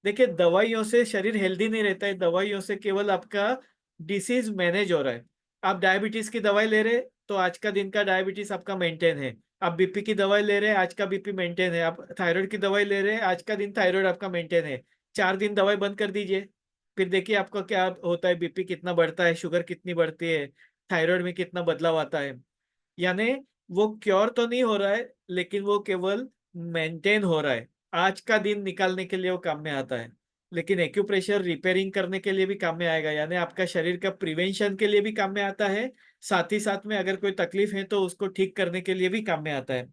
देखिए, दवाइयों से शरीर हेल्दी नहीं रहता है, दवाइयों से केवल आपका डिसीज मैनेज हो रहा है। आप डायबिटीज की दवाई ले रहे, तो आज का दिन का डायबिटीज आपका मेंटेन है। आप बीपी की दवाई ले रहे हैं, आज का बीपी मेंटेन है। आप थायराइड की दवाई ले रहे हैं, आज का दिन थायराइड आपका मेंटेन है। 4 दिन दवाई बंद कर दीजिए, फिर देखिए आपका क्या होता है, बीपी कितना बढ़ता है, शुगर कितनी बढ़ती है, थायराइड में कितना बदलाव आता है। यानी वो क्योर तो नहीं हो रहा है, लेकिन वो केवल मेंटेन हो रहा है। आज का दिन निकालने के लिए वो काम में आता है। लेकिन एक्यूप्रेशर रिपेयरिंग करने के लिए भी काम में आएगा, यानी आपका शरीर का प्रिवेंशन के लिए भी काम में आता है। साथ ही साथ में अगर कोई तकलीफ है तो उसको ठीक करने के लिए भी काम में आता है।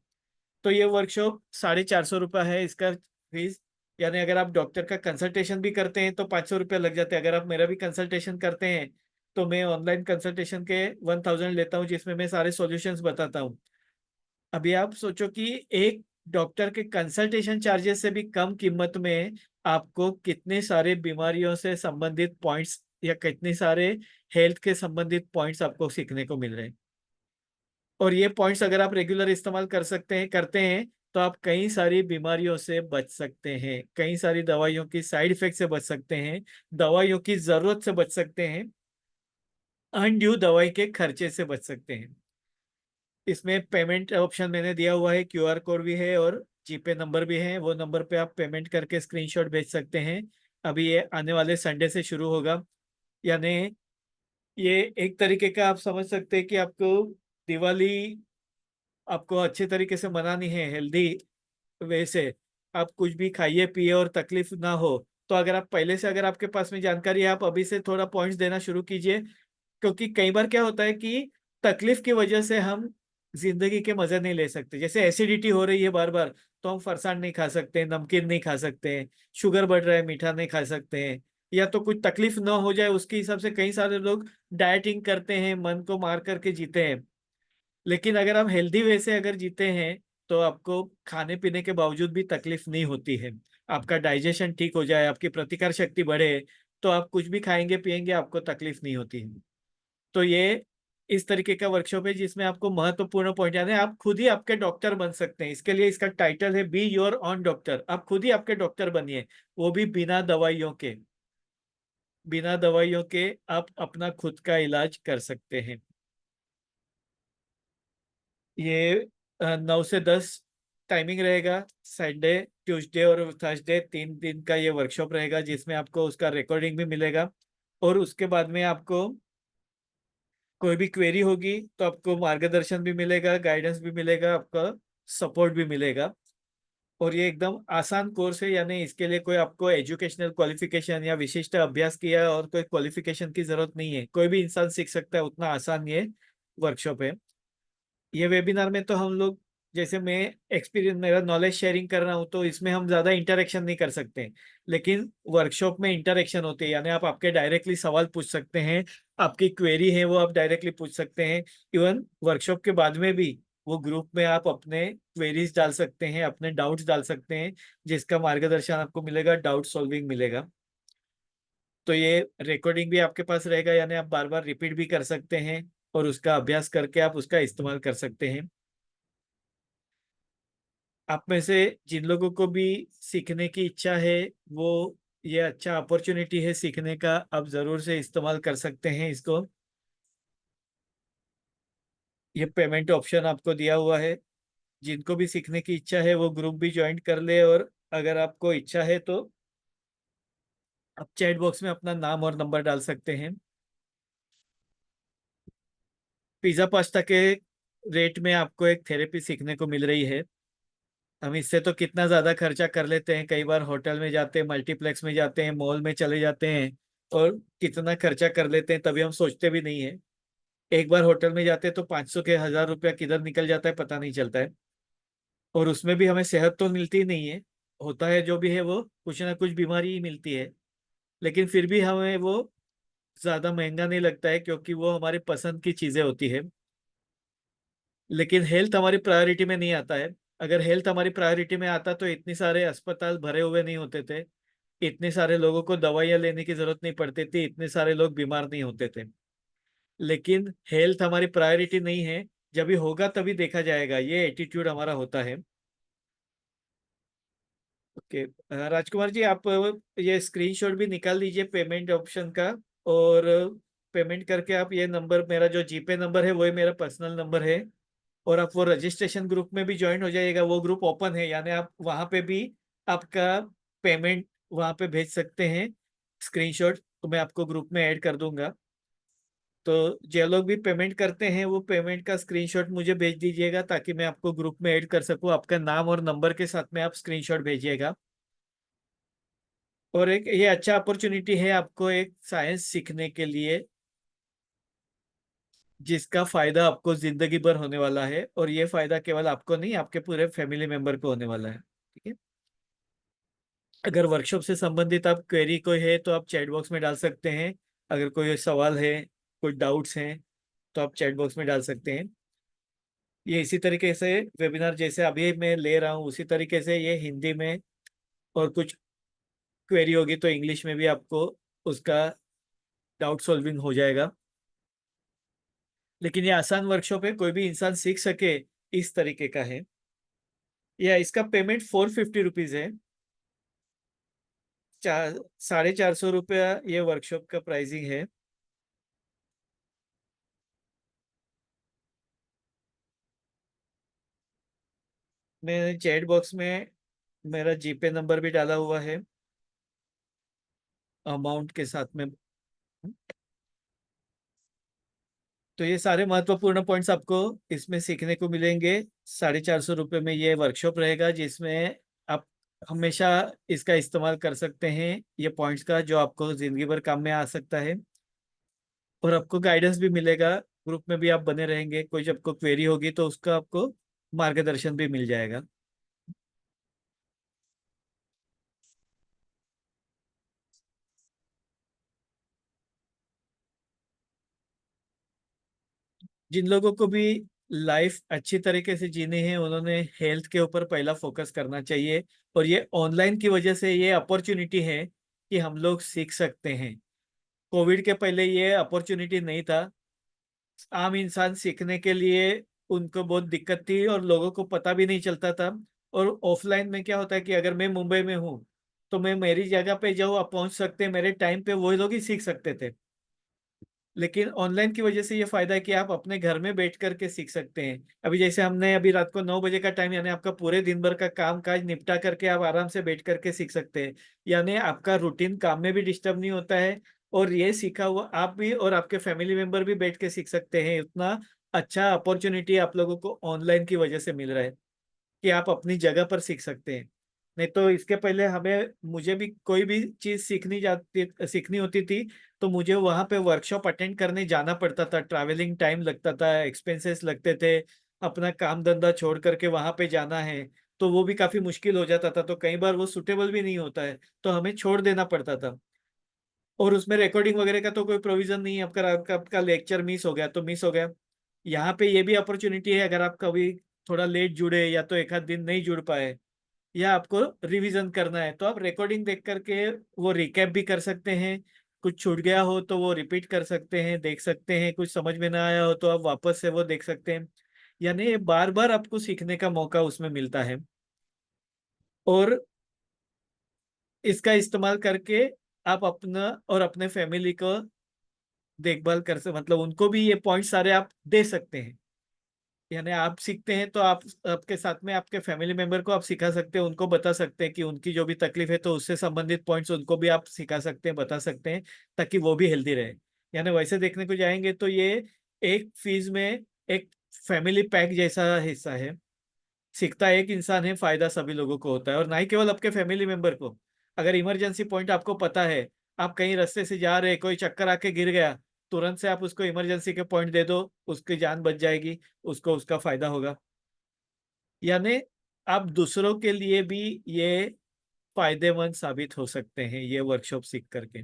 तो ये वर्कशॉप 450 रुपये है इसका फीस। यानी अगर आप डॉक्टर का कंसल्टेशन भी करते हैं तो 500 रुपये लग जाते हैं। अगर आप मेरा भी कंसल्टेशन करते हैं तो मैं ऑनलाइन कंसल्टेशन के 1000 लेता हूँ, जिसमें मैं सारे सॉल्यूशंस बताता हूँ। अभी आप सोचो कि एक डॉक्टर के कंसल्टेशन चार्जेस से भी कम कीमत में आपको कितने सारे बीमारियों से संबंधित पॉइंट्स या कितने सारे हेल्थ के संबंधित पॉइंट्स आपको सीखने को मिल रहे हैं। और ये पॉइंट्स अगर आप रेगुलर इस्तेमाल कर सकते हैं करते हैं तो आप कई सारी बीमारियों से बच सकते हैं, कई सारी दवाइयों की साइड इफेक्ट से बच सकते हैं, दवाइयों की जरूरत से बच सकते हैं, अनड्यू दवाई के खर्चे से बच सकते हैं। इसमें पेमेंट ऑप्शन मैंने दिया हुआ है, क्यूआर कोड भी है और जीपे नंबर भी है। वो नंबर पे आप पेमेंट करके स्क्रीनशॉट भेज सकते हैं। अभी ये आने वाले संडे से शुरू होगा। यानी ये एक तरीके का आप समझ सकते हैं कि आपको दिवाली आपको अच्छे तरीके से मनानी है, हेल्दी वे से। आप कुछ भी खाइए पिए और तकलीफ ना हो। तो अगर आप पहले से, अगर आपके पास में जानकारी है, आप अभी से थोड़ा पॉइंट्स देना शुरू कीजिए। क्योंकि कई बार क्या होता है कि तकलीफ की वजह से हम जिंदगी के मजे नहीं ले सकते। जैसे एसिडिटी हो रही है बार बार, तो हम फरसाण नहीं खा सकते, नमकीन नहीं खा सकते, शुगर बढ़ रहा है मीठा नहीं खा सकते हैं। या तो कुछ तकलीफ ना हो जाए उसके हिसाब से कई सारे लोग डाइटिंग करते हैं, मन को मार करके जीते हैं। लेकिन अगर आप हेल्दी वे से अगर जीते हैं तो आपको खाने पीने के बावजूद भी तकलीफ नहीं होती है। आपका डाइजेशन ठीक हो जाए, आपकी प्रतिकार शक्ति बढ़े, तो आप कुछ भी खाएंगे पिएंगे आपको तकलीफ नहीं होती है। तो ये इस तरीके का वर्कशॉप है जिसमें आपको महत्वपूर्ण पॉइंट यानी आप खुद ही आपके डॉक्टर बन सकते हैं। इसके लिए इसका टाइटल है बी योर ऑन डॉक्टर। आप खुद ही आपके डॉक्टर बनिए, वो भी बिना दवाइयों के। बिना दवाइयों के आप अपना खुद का इलाज कर सकते हैं। ये 9 से 10 टाइमिंग रहेगा। संडे, ट्यूसडे और थर्सडे 3 दिन का ये वर्कशॉप रहेगा, जिसमें आपको उसका रिकॉर्डिंग भी मिलेगा। और उसके बाद में आपको कोई भी क्वेरी होगी तो आपको मार्गदर्शन भी मिलेगा, गाइडेंस भी मिलेगा, आपका सपोर्ट भी मिलेगा। और ये एकदम आसान कोर्स है, यानी इसके लिए कोई आपको एजुकेशनल क्वालिफिकेशन या विशिष्ट अभ्यास किया और कोई क्वालिफिकेशन की जरूरत नहीं है। कोई भी इंसान सीख सकता है, उतना आसान ये वर्कशॉप है। ये वेबिनार में तो हम लोग, जैसे मैं एक्सपीरियंस मेरा नॉलेज शेयरिंग कर रहा हूँ, तो इसमें हम ज्यादा इंटरेक्शन नहीं कर सकते। लेकिन वर्कशॉप में इंटरेक्शन होती है, यानी आप आपके डायरेक्टली सवाल पूछ सकते हैं, आपकी क्वेरी है वो आप डायरेक्टली पूछ सकते हैं। इवन वर्कशॉप के बाद में भी वो ग्रुप में आप अपने क्वेरीज डाल सकते हैं, अपने डाउट्स डाल सकते हैं, जिसका मार्गदर्शन आपको मिलेगा, डाउट सॉल्विंग मिलेगा। तो ये रिकॉर्डिंग भी आपके पास रहेगा, यानी आप बार बार रिपीट भी कर सकते हैं और उसका अभ्यास करके आप उसका इस्तेमाल कर सकते हैं। आप में से जिन लोगों को भी सीखने की इच्छा है, वो ये अच्छा अपॉर्चुनिटी है सीखने का, आप जरूर से इस्तेमाल कर सकते हैं इसको। ये पेमेंट ऑप्शन आपको दिया हुआ है। जिनको भी सीखने की इच्छा है वो ग्रुप भी ज्वाइन कर ले। और अगर आपको इच्छा है तो आप चैट बॉक्स में अपना नाम और नंबर डाल सकते हैं। पिज्जा पास्ता के रेट में आपको एक थेरेपी सीखने को मिल रही है। हम इससे तो कितना ज्यादा खर्चा कर लेते हैं, कई बार होटल में जाते हैं, मल्टीप्लेक्स में जाते हैं, मॉल में चले जाते हैं और कितना खर्चा कर लेते हैं, तभी हम सोचते भी नहीं है। एक बार होटल में जाते हैं तो 500 के 1000 रुपया किधर निकल जाता है पता नहीं चलता है। और उसमें भी हमें सेहत तो मिलती ही नहीं है, होता है जो भी है वो कुछ ना कुछ बीमारी ही मिलती है। लेकिन फिर भी हमें वो ज्यादा महंगा नहीं लगता है, क्योंकि वो हमारी पसंद की चीजें होती है। लेकिन हेल्थ हमारी प्रायोरिटी में नहीं आता है। अगर हेल्थ हमारी प्रायोरिटी में आता तो इतने सारे अस्पताल भरे हुए नहीं होते थे, इतने सारे लोगों को दवाइयाँ लेने की जरूरत नहीं पड़ती थी, इतने सारे लोग बीमार नहीं होते थे। लेकिन हेल्थ हमारी प्रायोरिटी नहीं है। जब भी होगा तभी देखा जाएगा, ये एटीट्यूड हमारा होता है। ओके, राजकुमार जी, आप ये स्क्रीनशॉट भी निकाल लीजिए पेमेंट ऑप्शन का। और पेमेंट करके आप ये नंबर, मेरा जो जीपे नंबर है वही मेरा पर्सनल नंबर है। और आप वो रजिस्ट्रेशन ग्रुप में भी ज्वाइन हो जाइएगा, वो ग्रुप ओपन है, यानी आप वहां पे भी आपका पेमेंट वहां पे भेज सकते हैं स्क्रीनशॉट, तो मैं आपको ग्रुप में ऐड कर दूंगा। तो जो लोग भी पेमेंट करते हैं वो पेमेंट का स्क्रीनशॉट मुझे भेज दीजिएगा, ताकि मैं आपको ग्रुप में ऐड कर सकूं। आपका नाम और नंबर के साथ में आप स्क्रीनशॉट भेजिएगा। और एक ये अच्छा अपॉर्चुनिटी है आपको एक साइंस सीखने के लिए, जिसका फायदा आपको जिंदगी भर होने वाला है। और ये फायदा केवल आपको नहीं, आपके पूरे फैमिली मेंबर को होने वाला है। ठीक है। अगर वर्कशॉप से संबंधित आप क्वेरी कोई है तो आप चैट बॉक्स में डाल सकते हैं। अगर कोई सवाल है, कोई डाउट्स हैं, तो आप चैट बॉक्स में डाल सकते हैं। ये इसी तरीके से वेबिनार जैसे अभी मैं ले रहा हूँ उसी तरीके से ये हिंदी में, और कुछ क्वेरी होगी तो इंग्लिश में भी आपको उसका डाउट सॉल्विंग हो जाएगा। लेकिन ये आसान वर्कशॉप है, कोई भी इंसान सीख सके इस तरीके का है। या इसका पेमेंट 450 रुपीज है। 450 रुपया ये वर्कशॉप का प्राइसिंग है। मैंने चैट बॉक्स में मेरा जीपे नंबर भी डाला हुआ है अमाउंट के साथ में। तो ये सारे महत्वपूर्ण पॉइंट्स आपको इसमें सीखने को मिलेंगे। 450 रुपये में ये वर्कशॉप रहेगा, जिसमें आप हमेशा इसका इस्तेमाल कर सकते हैं, ये पॉइंट्स का, जो आपको जिंदगी भर काम में आ सकता है। और आपको गाइडेंस भी मिलेगा, ग्रुप में भी आप बने रहेंगे, कोई जब को क्वेरी होगी तो उसका आपको मार्गदर्शन भी मिल जाएगा। जिन लोगों को भी लाइफ अच्छी तरीके से जीनी है, उन्होंने हेल्थ के ऊपर पहला फोकस करना चाहिए। और ये ऑनलाइन की वजह से ये अपॉर्चुनिटी है कि हम लोग सीख सकते हैं। कोविड के पहले ये अपॉर्चुनिटी नहीं था। आम इंसान सीखने के लिए उनको बहुत दिक्कत थी, और लोगों को पता भी नहीं चलता था। और ऑफलाइन में क्या होता है कि अगर मैं मुंबई में हूँ तो मैं मेरी जगह पे जाऊँ, आप पहुंच सकते हैं मेरे टाइम पे, वही लोग ही सीख सकते थे। लेकिन ऑनलाइन की वजह से ये फायदा है कि आप अपने घर में बैठ करके सीख सकते हैं। अभी जैसे हमने अभी रात को 9 बजे का टाइम, यानी आपका पूरे दिन भर का काम काज निपटा करके आप आराम से बैठ करके सीख सकते हैं। यानी आपका रूटीन काम में भी डिस्टर्ब नहीं होता है। और ये सीखा हुआ आप भी और आपके फैमिली मेंबर भी बैठ के सीख सकते हैं। उतना अच्छा अपॉर्चुनिटी आप लोगों को ऑनलाइन की वजह से मिल रहा है कि आप अपनी जगह पर सीख सकते हैं। नहीं तो इसके पहले हमें मुझे भी कोई भी चीज सीखनी होती थी, तो मुझे वहां पे वर्कशॉप अटेंड करने जाना पड़ता था, ट्रैवलिंग टाइम लगता था, एक्सपेंसेस लगते थे। अपना काम धंधा छोड़ करके वहां पे जाना है तो वो भी काफी मुश्किल हो जाता था, तो कई बार वो सुटेबल भी नहीं होता है, तो हमें छोड़ देना पड़ता था। और उसमें रिकॉर्डिंग वगैरह का तो कोई प्रोविजन नहीं है। आपका लेक्चर मिस हो गया तो मिस हो गया। यहाँ पे ये भी अपॉर्चुनिटी है, अगर आप कभी थोड़ा लेट जुड़े या तो एक आध दिन नहीं जुड़ पाए, या आपको रिवीजन करना है, तो आप रिकॉर्डिंग देख करके वो रिकैप भी कर सकते हैं। कुछ छूट गया हो तो वो रिपीट कर सकते हैं, देख सकते हैं। कुछ समझ में ना आया हो तो आप वापस से वो देख सकते हैं। यानी बार बार आपको सीखने का मौका उसमें मिलता है। और इसका इस्तेमाल करके आप अपना और अपने फैमिली को देखभाल कर सकते, मतलब उनको भी ये पॉइंट सारे आप दे सकते हैं। यानी आप सीखते हैं तो आप आपके साथ में आपके फैमिली मेंबर को आप सिखा सकते हैं, उनको बता सकते हैं कि उनकी जो भी तकलीफ है तो उससे संबंधित पॉइंट्स उनको भी आप सिखा सकते हैं, बता सकते हैं, ताकि वो भी हेल्दी रहे। यानी वैसे देखने को जाएंगे तो ये एक फीस में एक फैमिली पैक जैसा हिस्सा है। सीखता एक इंसान है, फायदा सभी लोगों को होता है, और ना ही केवल आपके फैमिली मेंबर को। अगर इमरजेंसी पॉइंट आपको पता है, आप कहीं रास्ते से जा रहे, कोई चक्कर आके गिर गया, तुरंत से आप उसको इमरजेंसी के पॉइंट दे दो, उसकी जान बच जाएगी, उसको उसका फायदा होगा। यानी आप दूसरों के लिए भी ये फायदेमंद साबित हो सकते हैं ये वर्कशॉप सीख करके।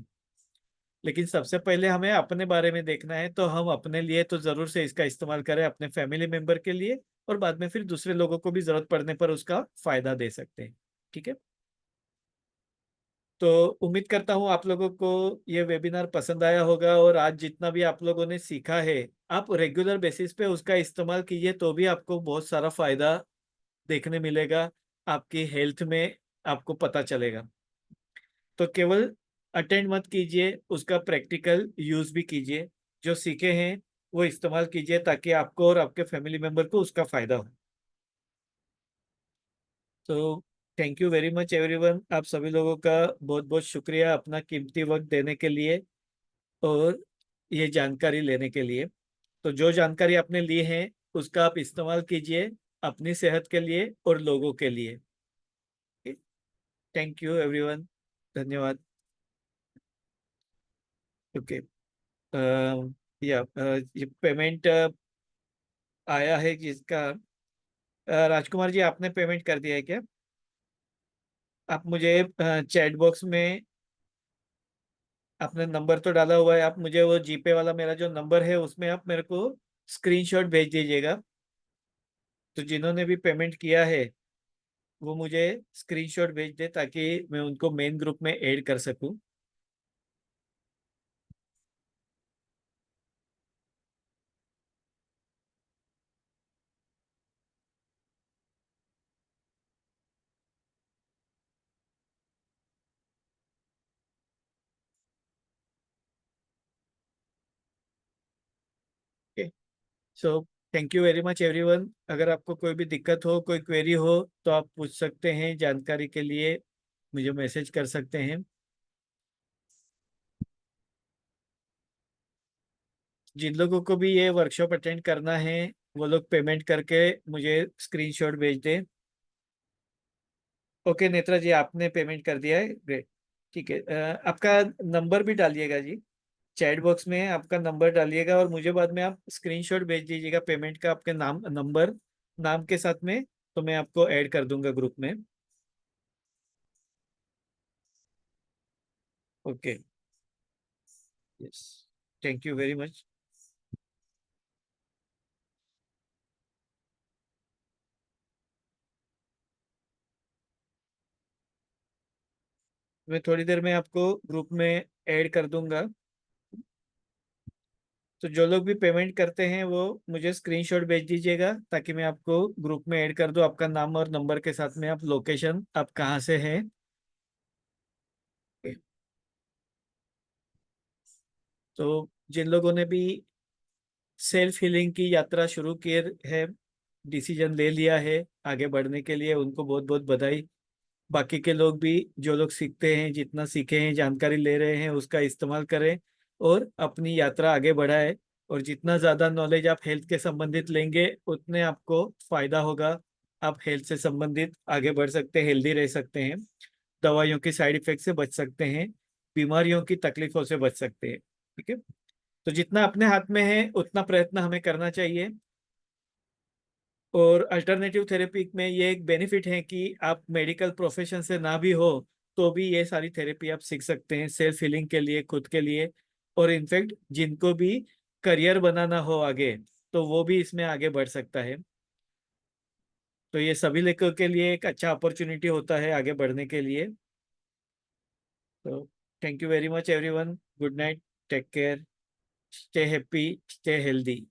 लेकिन सबसे पहले हमें अपने बारे में देखना है, तो हम अपने लिए तो जरूर से इसका इस्तेमाल करें, अपने फैमिली मेंबर के लिए। और बाद में फिर दूसरे लोगों को भी जरूरत पड़ने पर उसका फायदा दे सकते हैं। ठीक है। तो उम्मीद करता हूँ आप लोगों को ये वेबिनार पसंद आया होगा, और आज जितना भी आप लोगों ने सीखा है, आप रेगुलर बेसिस पे उसका इस्तेमाल कीजिए, तो भी आपको बहुत सारा फायदा देखने मिलेगा आपकी हेल्थ में, आपको पता चलेगा। तो केवल अटेंड मत कीजिए, उसका प्रैक्टिकल यूज भी कीजिए। जो सीखे हैं वो इस्तेमाल कीजिए ताकि आपको और आपके फैमिली मेंबर को उसका फायदा हो। तो thank you very much everyone, आप सभी लोगों का बहुत बहुत शुक्रिया अपना कीमती वक्त देने के लिए और ये जानकारी लेने के लिए। तो जो जानकारी आपने ली है उसका आप इस्तेमाल कीजिए अपनी सेहत के लिए और लोगों के लिए। थैंक यू एवरीवन, धन्यवाद। ओके, या ये पेमेंट आया है जिसका, राजकुमार जी आपने पेमेंट कर दिया है क्या? आप मुझे चैट बॉक्स में आपने नंबर तो डाला हुआ है, आप मुझे वो जीपे वाला मेरा जो नंबर है उसमें आप मेरे को स्क्रीनशॉट भेज दीजिएगा। तो जिन्होंने भी पेमेंट किया है वो मुझे स्क्रीनशॉट भेज दे ताकि मैं उनको मेन ग्रुप में ऐड कर सकूं। So thank you very much everyone, अगर आपको कोई भी दिक्कत हो, कोई क्वेरी हो तो आप पूछ सकते हैं, जानकारी के लिए मुझे मैसेज कर सकते हैं। जिन लोगों को भी ये वर्कशॉप अटेंड करना है वो लोग पेमेंट करके मुझे स्क्रीनशॉट भेज दें। ओके नेत्रा जी, आपने पेमेंट कर दिया है, ग्रेट। ठीक है, आपका नंबर भी डालिएगा जी, चैट बॉक्स में आपका नंबर डालिएगा और मुझे बाद में आप स्क्रीनशॉट भेज दीजिएगा पेमेंट का, आपके नाम नंबर नाम के साथ में, तो मैं आपको ऐड कर दूंगा ग्रुप में। Okay, yes, thank you very much. मैं थोड़ी देर में आपको ग्रुप में ऐड कर दूंगा। तो जो लोग भी पेमेंट करते हैं वो मुझे स्क्रीनशॉट भेज दीजिएगा ताकि मैं आपको ग्रुप में ऐड कर दूं, आपका नाम और नंबर के साथ में, आप लोकेशन आप कहाँ से हैं। तो जिन लोगों ने भी सेल्फ हीलिंग की यात्रा शुरू की है, डिसीजन ले लिया है आगे बढ़ने के लिए, उनको बहुत बहुत बधाई। बाकी के लोग भी, जो लोग सीखते हैं, जितना सीखे हैं, जानकारी ले रहे हैं, उसका इस्तेमाल करें और अपनी यात्रा आगे बढ़ाएं। और जितना ज़्यादा नॉलेज आप हेल्थ के संबंधित लेंगे उतने आपको फायदा होगा। आप हेल्थ से संबंधित आगे बढ़ सकते हैं, हेल्दी रह सकते हैं, दवाइयों की साइड इफेक्ट से बच सकते हैं, बीमारियों की तकलीफों से बच सकते हैं। ठीक है, तो जितना अपने हाथ में है उतना प्रयत्न हमें करना चाहिए। और अल्टरनेटिव थेरेपी में ये एक बेनिफिट है कि आप मेडिकल प्रोफेशन से ना भी हो तो भी ये सारी थेरेपी आप सीख सकते हैं सेल्फ हीलिंग के लिए, खुद के लिए। और इनफैक्ट जिनको भी करियर बनाना हो आगे, तो वो भी इसमें आगे बढ़ सकता है। तो ये सभी लोगों के लिए एक अच्छा अपॉर्चुनिटी होता है आगे बढ़ने के लिए। तो thank you very much everyone, good night, take care, stay happy, stay healthy.